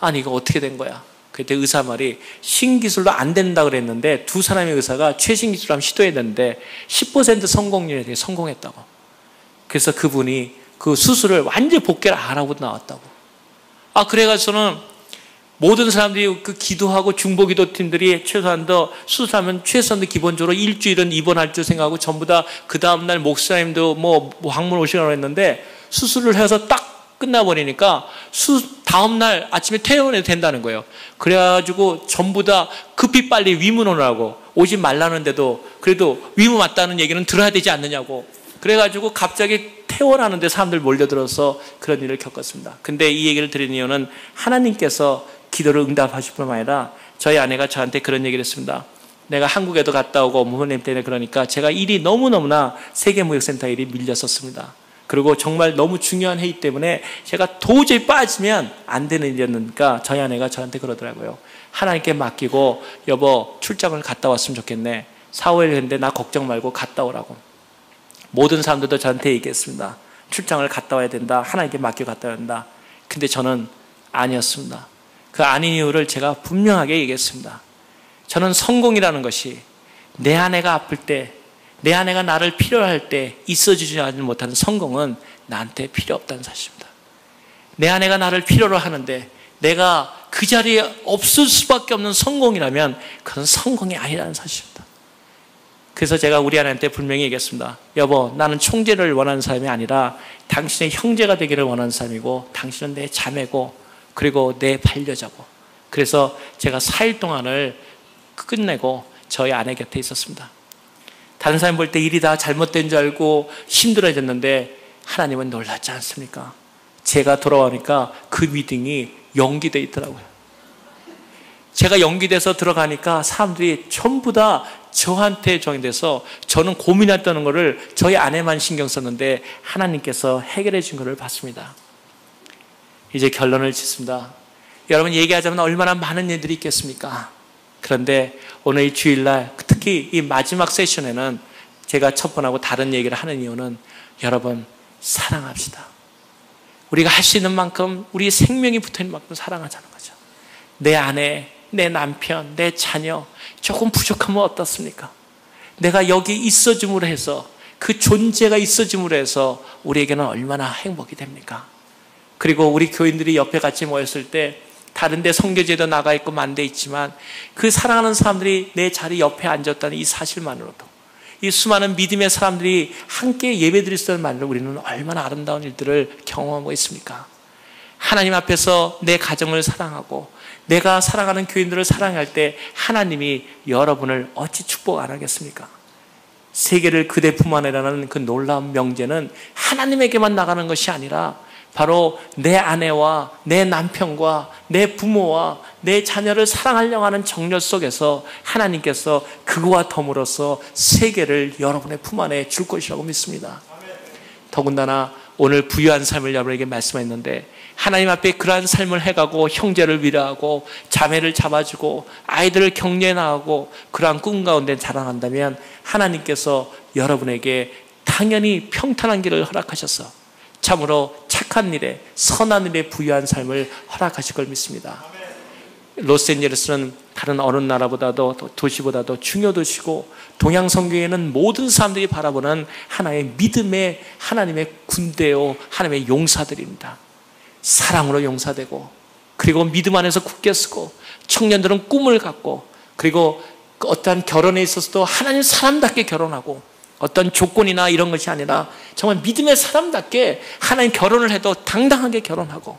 아니 이거 어떻게 된 거야? 그때 의사 말이 신기술로 안 된다고 그랬는데 두 사람의 의사가 최신 기술을 한번 시도해야 되는데 10% 성공률에 성공했다고. 그래서 그분이 그 수술을 완전히 복귀를 안 하고 나왔다고. 그래가지고는 모든 사람들이 기도하고 중보기도 팀들이 최소한도 수술하면 최소한도 기본적으로 일주일은 입원할 줄 생각하고 전부 다 그 다음날 목사님도 뭐 방문 오시라고 했는데 수술을 해서 딱 끝나버리니까 다음날 아침에 퇴원해도 된다는 거예요. 그래가지고 전부 다 급히 빨리 위문을 하고 오지 말라는데도 그래도 위무 맞다는 얘기는 들어야 되지 않느냐고. 그래가지고 갑자기 퇴원하는데 사람들 몰려들어서 그런 일을 겪었습니다. 근데 이 얘기를 드린 이유는 하나님께서 기도를 응답하실 뿐만 아니라 저희 아내가 저한테 그런 얘기를 했습니다. 내가 한국에도 갔다 오고 부모님 때문에 그러니까 제가 일이 너무너무나 세계무역센터 일이 밀렸었습니다. 그리고 정말 너무 중요한 회의 때문에 제가 도저히 빠지면 안 되는 일이었으니까 저희 아내가 저한테 그러더라고요. 하나님께 맡기고 여보 출장을 갔다 왔으면 좋겠네. 4, 5일 했는데 나 걱정 말고 갔다 오라고. 모든 사람들도 저한테 얘기했습니다. 출장을 갔다 와야 된다. 하나님께 맡겨 갔다 와야 된다. 근데 저는 아니었습니다. 그 아닌 이유를 제가 분명하게 얘기했습니다. 저는 성공이라는 것이 내 아내가 아플 때, 내 아내가 나를 필요로 할 때 있어주지 못하는 성공은 나한테 필요 없다는 사실입니다. 내 아내가 나를 필요로 하는데 내가 그 자리에 없을 수밖에 없는 성공이라면 그건 성공이 아니라는 사실입니다. 그래서 제가 우리 아내한테 분명히 얘기했습니다. 여보, 나는 총재를 원하는 사람이 아니라 당신의 형제가 되기를 원하는 사람이고 당신은 내 자매고 그리고 내 반려자고. 그래서 제가 4일 동안을 끝내고 저희 아내 곁에 있었습니다. 다른 사람 볼 때 일이 다 잘못된 줄 알고 힘들어졌는데 하나님은 놀랐지 않습니까? 제가 돌아오니까 그 미팅이 연기되어 있더라고요. 제가 연기돼서 들어가니까 사람들이 전부 다 저한테 정해돼서 저는 고민했다는 것을 저희 아내만 신경 썼는데 하나님께서 해결해 준 것을 봤습니다. 이제 결론을 짓습니다. 여러분 얘기하자면 얼마나 많은 일들이 있겠습니까? 그런데 오늘 이 주일날 특히 이 마지막 세션에는 제가 첫 번하고 다른 얘기를 하는 이유는 여러분 사랑합시다. 우리가 할 수 있는 만큼 우리 생명이 붙어있는 만큼 사랑하자는 거죠. 내 아내, 내 남편, 내 자녀 조금 부족하면 어떻습니까? 내가 여기 있어줌으로 해서 그 존재가 있어줌으로 해서 우리에게는 얼마나 행복이 됩니까? 그리고 우리 교인들이 옆에 같이 모였을 때 다른 데 선교제도 나가 있고 만돼 있지만 그 사랑하는 사람들이 내 자리 옆에 앉았다는 이 사실만으로도 이 수많은 믿음의 사람들이 함께 예배드릴 수 있는 말로 우리는 얼마나 아름다운 일들을 경험하고 있습니까? 하나님 앞에서 내 가정을 사랑하고 내가 사랑하는 교인들을 사랑할 때 하나님이 여러분을 어찌 축복 안 하겠습니까? 세계를 그대 품 안에라는 그 놀라운 명제는 하나님에게만 나가는 것이 아니라 바로 내 아내와 내 남편과 내 부모와 내 자녀를 사랑하려고 하는 정열 속에서 하나님께서 그거와 더불어서 세계를 여러분의 품 안에 줄 것이라고 믿습니다. 더군다나 오늘 부유한 삶을 여러분에게 말씀했는데 하나님 앞에 그러한 삶을 해가고 형제를 위로하고 자매를 잡아주고 아이들을 격려해 나가고 그러한 꿈 가운데 자라난다면 하나님께서 여러분에게 당연히 평탄한 길을 허락하셔서 참으로 착한 일에 선한 일에 부유한 삶을 허락하실 걸 믿습니다. 로스앤젤레스는 다른 어느 나라보다도 도시보다도 중요 도시고 동양 성경에는 모든 사람들이 바라보는 하나의 믿음의 하나님의 군대요 하나님의 용사들입니다. 사랑으로 용사되고 그리고 믿음 안에서 굳게 서고 청년들은 꿈을 갖고 그리고 어떠한 결혼에 있어서도 하나님 사람답게 결혼하고 어떤 조건이나 이런 것이 아니라 정말 믿음의 사람답게 하나님 결혼을 해도 당당하게 결혼하고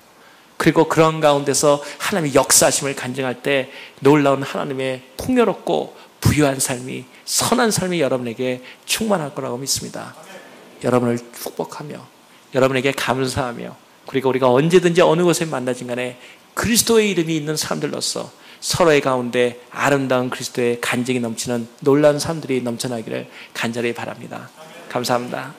그리고 그런 가운데서 하나님의 역사하심을 간증할 때 놀라운 하나님의 풍요롭고 부유한 삶이 선한 삶이 여러분에게 충만할 거라고 믿습니다. 여러분을 축복하며 여러분에게 감사하며 그리고 우리가 언제든지 어느 곳에 만나진 간에 그리스도의 이름이 있는 사람들로서 서로의 가운데 아름다운 그리스도의 간증이 넘치는 놀라운 삶들이 넘쳐나기를 간절히 바랍니다. 감사합니다.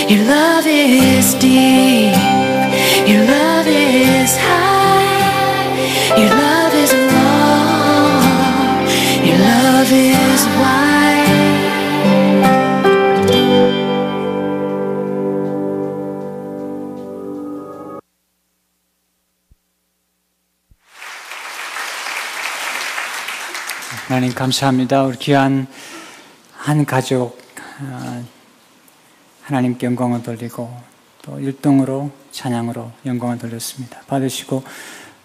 Your love is deep, your love is high, your love is long, your love is wide. 하나님 감사합니다. 우리 귀한 한 가족 하나님께 영광을 돌리고 또 율동으로 찬양으로 영광을 돌렸습니다. 받으시고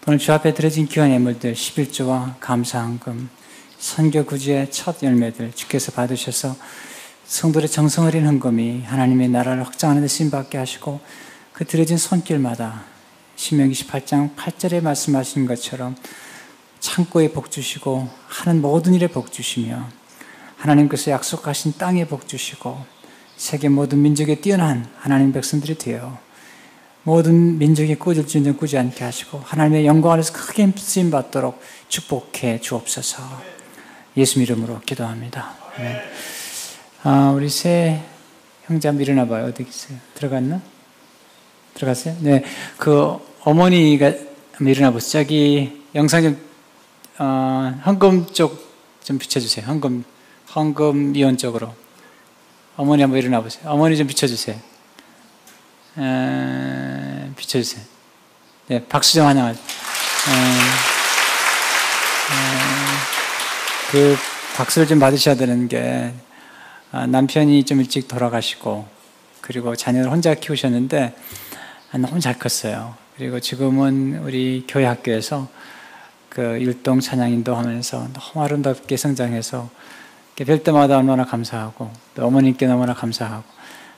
오늘 주 앞에 드려진 귀한 예물들 11조와 감사헌금 선교 구제의 첫 열매들 주께서 받으셔서 성도의 정성 어린 헌금이 하나님의 나라를 확장하는 데 쓰임받게 하시고 그 드려진 손길마다 신명기 18장 8절에 말씀하신 것처럼 창고에 복 주시고 하는 모든 일에 복 주시며 하나님께서 약속하신 땅에 복 주시고 세계 모든 민족에 뛰어난 하나님 백성들이 되어 모든 민족이 꾸질 줄은 꾸지 않게 하시고 하나님의 영광 안에서 크게 쓰임받도록 축복해 주옵소서. 예수 이름으로 기도합니다. 아멘. 우리 새 형제 한번 일어나 봐요. 어디 계세요? 들어갔나? 들어갔어요? 네. 그 어머니가 한번 일어나 보세요. 저기 영상 좀 헌금 쪽 좀 비춰주세요. 헌금위원 쪽으로. 어머니 한번 일어나 보세요. 어머니 좀 비춰주세요. 비춰주세요. 네, 박수 좀 환영하세요. 그 박수를 좀 받으셔야 되는 게 남편이 좀 일찍 돌아가시고 그리고 자녀를 혼자 키우셨는데 너무 잘 컸어요. 그리고 지금은 우리 교회 학교에서 그 율동 찬양 인도하면서 너무 아름답게 성장해서 뵐 때마다 얼마나 감사하고 또 어머님께 너무나 감사하고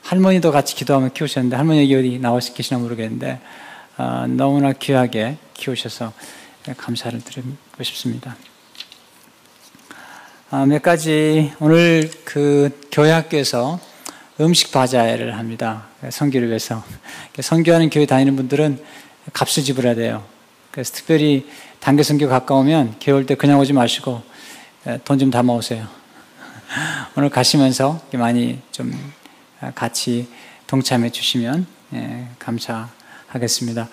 할머니도 같이 기도하며 키우셨는데 할머니 여기 어디 나와 계시나 모르겠는데 너무나 귀하게 키우셔서 감사를 드리고 싶습니다. 몇 가지 오늘 그 교회 학교에서 음식 바자회를 합니다. 선교를 위해서. 선교하는 교회 다니는 분들은 값을 지불해야 돼요. 그래서 특별히 단계 선교 가까우면 개월 때 그냥 오지 마시고 돈 좀 담아 오세요. 오늘 가시면서 많이 좀 같이 동참해 주시면 감사하겠습니다.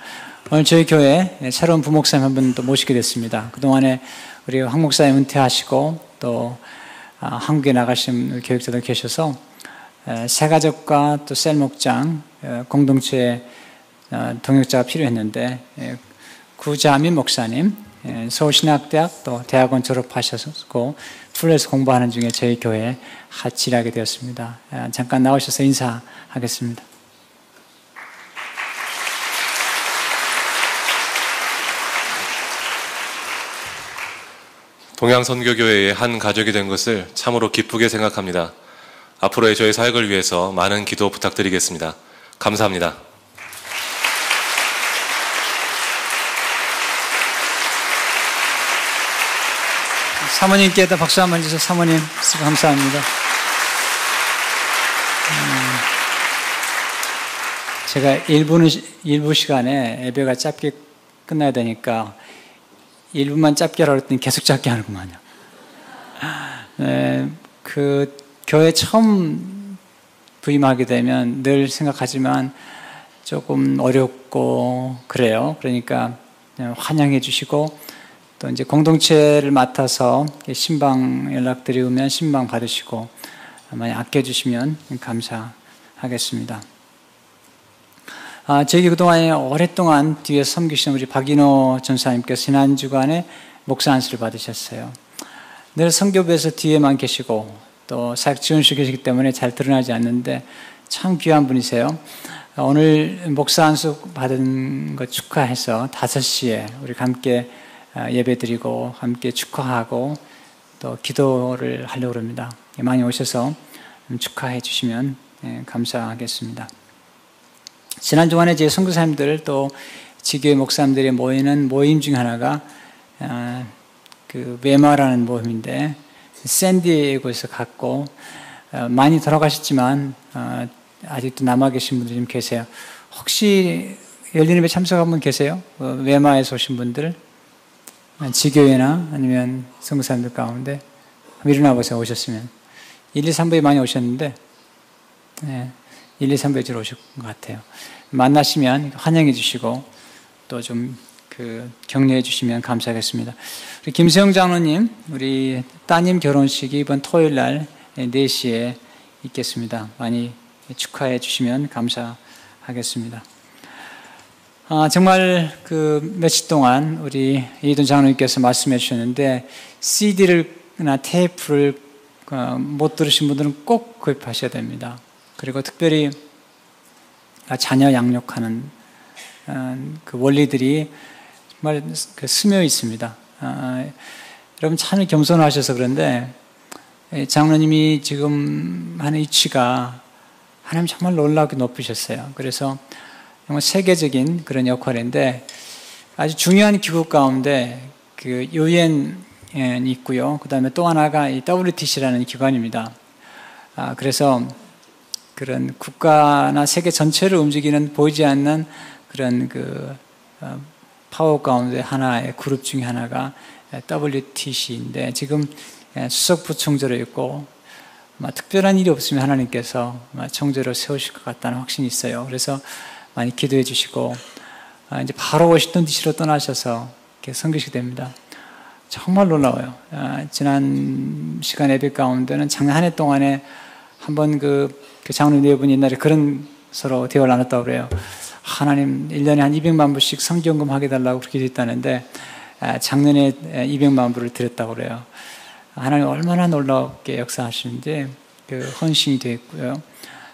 오늘 저희 교회에 새로운 부목사님 한 분 또 모시게 됐습니다. 그동안에 우리 황 목사님 은퇴하시고 또 한국에 나가신 교육자들 계셔서 새가족과 또 셀 목장 공동체 동역자가 필요했는데 구자민 목사님 서울신학대학 또 대학원 졸업하셨고 풀에서 공부하는 중에 저희 교회에 같이 일하게 되었습니다. 잠깐 나오셔서 인사하겠습니다. 동양선교교회의 한 가족이 된 것을 참으로 기쁘게 생각합니다. 앞으로의 저희 사역을 위해서 많은 기도 부탁드리겠습니다. 감사합니다. 사모님께도 박수 한번 주세요. 사모님 감사합니다. 제가 일부 시간에 예배가 짧게 끝나야 되니까 1분만 짧게 하라고 했더니 계속 짧게 하는구만요. 그 교회 처음 부임하게 되면 늘 생각하지만 조금 어렵고 그래요. 그러니까 환영해 주시고 또 이제 공동체를 맡아서 신방 연락들이 오면 신방 받으시고 많이 아껴주시면 감사하겠습니다. 저희 그동안에 오랫동안 뒤에 섬기신 우리 박인호 전사님께서 지난주간에 목사 안수를 받으셨어요. 늘 선교부에서 뒤에만 계시고 또 사역 지원실 계시기 때문에 잘 드러나지 않는데 참 귀한 분이세요. 오늘 목사 안수 받은 것 축하해서 5시에 우리 함께 예배드리고 함께 축하하고 또 기도를 하려고 합니다. 많이 오셔서 축하해 주시면 감사하겠습니다. 지난 주간에 제 선교사님들 또 지교회 목사님들이 모이는 모임 중 하나가 그 외마라는 모임인데 샌디에고에서 갔고 많이 돌아가셨지만 아직도 남아 계신 분들이 좀 계세요. 혹시 열린 예배 참석한 분 계세요? 외마에서 오신 분들? 지교회나 아니면 선교사님들 가운데 일어나 보세요. 오셨으면 1, 2, 3부에 많이 오셨는데 1, 2, 3배지로 오실 것 같아요. 만나시면 환영해 주시고 또 좀 격려해 주시면 감사하겠습니다. 우리 김세영 장로님, 우리 따님 결혼식이 이번 토요일 날 4시에 있겠습니다. 많이 축하해 주시면 감사하겠습니다. 정말 며칠 동안 우리 이돈 장로님께서 말씀해 주셨는데 CD나 테이프를 못 들으신 분들은 꼭 구입하셔야 됩니다. 그리고 특별히 자녀 양육하는 그 원리들이 정말 스며 있습니다. 여러분 참 겸손하셔서 그런데 장로님이 지금 하는 이치가 하나님 정말 놀랍게 높으셨어요. 그래서 정말 세계적인 그런 역할인데 아주 중요한 기구 가운데 유엔이 있고요. 그 다음에 또 하나가 이 WTC라는 기관입니다. 그래서 그런 국가나 세계 전체를 움직이는 보이지 않는 그런 파워 가운데 하나의 그룹 중에 하나가 WTC인데 지금 수석 부총재로 있고 특별한 일이 없으면 하나님께서 총재로 세우실 것 같다는 확신이 있어요. 그래서 많이 기도해 주시고 이제 바로 워싱턴 DC로 떠나셔서 이렇게 섬기시게 됩니다. 정말 놀라워요. 지난 시간 예배 가운데는 작년 한 해 동안에 한번 그 장로님 네 분이 옛날에 그런 서로 대화를 나눴다고 그래요. 하나님 1년에 한 200만 불씩 성경금 하게 달라고 그렇게 됐다는데 작년에 200만 불을 드렸다고 그래요. 하나님 얼마나 놀랍게 역사하시는지 헌신이 되어 있고요.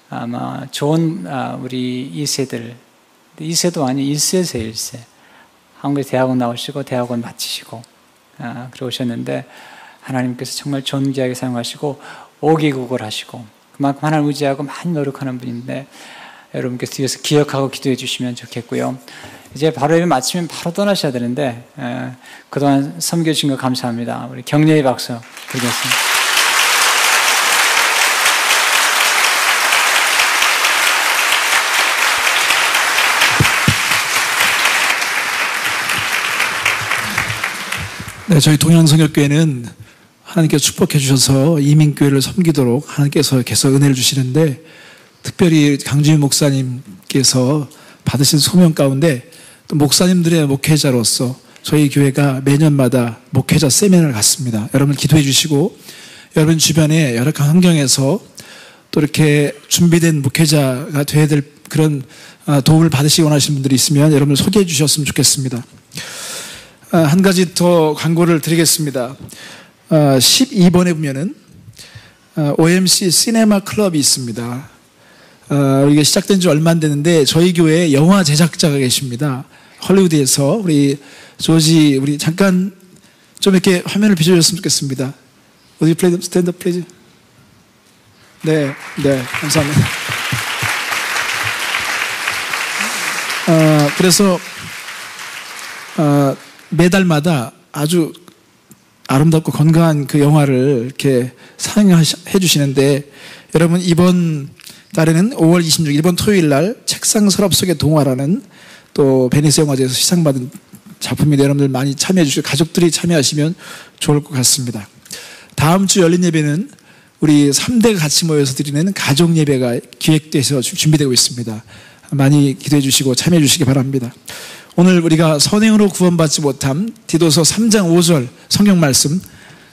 아마 좋은 우리 2세도 아니 1세세요. 1세. 한국에 대학원 나오시고 대학원 마치시고 그러셨는데 하나님께서 정말 존귀하게 사용하시고 5개국을 하시고 그만큼 하나님 의지하고 많이 노력하는 분인데 여러분께서 뒤에서 기억하고 기도해 주시면 좋겠고요. 이제 바로 예배 마치면 바로 떠나셔야 되는데 그동안 섬겨주신 거 감사합니다. 우리 격려의 박수 드리겠습니다. 네, 저희 동양성역교회는 하나님께서 축복해 주셔서 이민교회를 섬기도록 하나님께서 계속 은혜를 주시는데 특별히 강주인 목사님께서 받으신 소명 가운데 또 목사님들의 목회자로서 저희 교회가 매년마다 목회자 세미나를 갖습니다. 여러분 기도해 주시고 여러분 주변에 열악한 환경에서 또 이렇게 준비된 목회자가 되어야 될 그런 도움을 받으시기 원하시는 분들이 있으면 여러분을 소개해 주셨으면 좋겠습니다. 한 가지 더 광고를 드리겠습니다. 12번에 보면은 OMC 시네마 클럽이 있습니다. 이게 시작된 지 얼마 안 됐는데 저희 교회에 영화 제작자가 계십니다. 헐리우드에서 우리 조지 우리 잠깐 좀 이렇게 화면을 비춰줬으면 좋겠습니다. Would you please stand up, please? 네, 감사합니다. 그래서 매달마다 아주 아름답고 건강한 그 영화를 이렇게 상영해 주시는데 여러분 이번 달에는 5월 26일 이번 토요일 날 책상 서랍 속의 동화라는 또 베니스 영화제에서 시상받은 작품인데 여러분들 많이 참여해 주시고 가족들이 참여하시면 좋을 것 같습니다. 다음 주 열린 예배는 우리 3대가 같이 모여서 드리는 가족 예배가 기획돼서 준비되고 있습니다. 많이 기도해 주시고 참여해 주시기 바랍니다. 오늘 우리가 선행으로 구원받지 못함 디도서 3장 5절 성경 말씀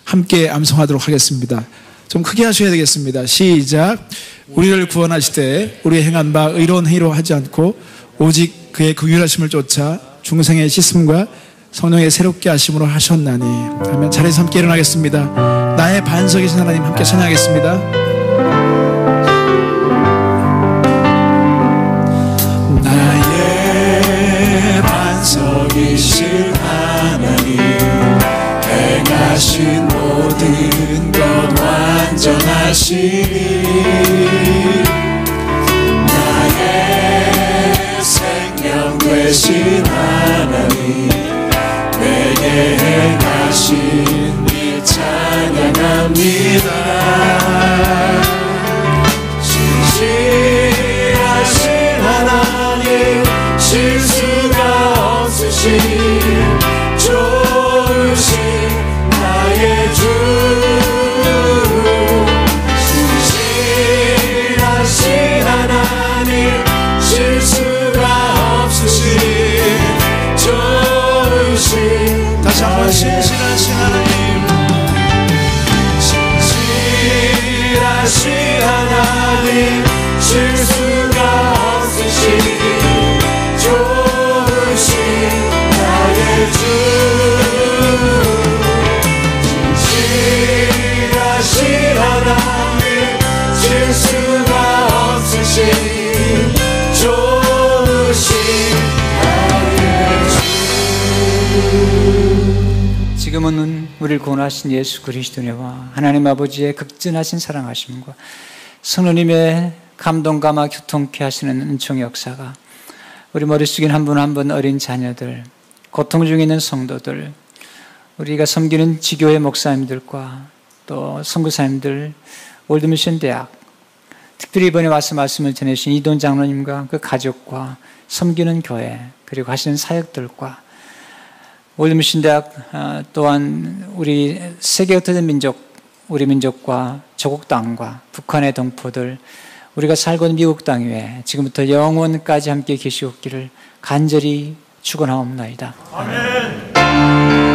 함께 암송하도록 하겠습니다. 좀 크게 하셔야 되겠습니다. 시작. 우리를 구원하시되 우리의 행한 바 의로운 행위로 하지 않고 오직 그의 긍휼하심을 쫓아 중생의 씻음과 성령의 새롭게 하심으로 하셨나니. 아멘. 자리에서 함께 일어나겠습니다. 나의 반석이신 하나님 함께 찬양하겠습니다. 반석이신 하나님 행하신 모든 것 완전하시니 나의 생명 되신 하나님 내게 행하신 일 찬양합니다. 신실하신 하나님 실수가 없으신 좋으신 나의 주 신실하신 신실하신 하나님, 신실하신 하나님, 실수가 없으신 좋으신 나의 주, 신실하신 하나님, 실수가 없으신 좋으신 나의 주. 지금은 우리를 구원하신 예수 그리스도와 하나님 아버지의 극진하신 사랑하심과 성령님의 감동과 막 교통케 하시는 은총의 역사가 우리 머릿속에 한 분 한 분 어린 자녀들, 고통 중에 있는 성도들, 우리가 섬기는 지교회 목사님들과 또 선교사님들, 월드미션 대학, 특별히 이번에 와서 말씀을 전해주신 이돈 장로님과 그 가족과 섬기는 교회, 그리고 하시는 사역들과 월드미션 대학 또한 우리 세계 흩어진 민족, 우리 민족과 조국 땅과 북한의 동포들, 우리가 살고 있는 미국 땅 위에 지금부터 영원까지 함께 계시옵기를 간절히 축원하옵나이다. 아멘.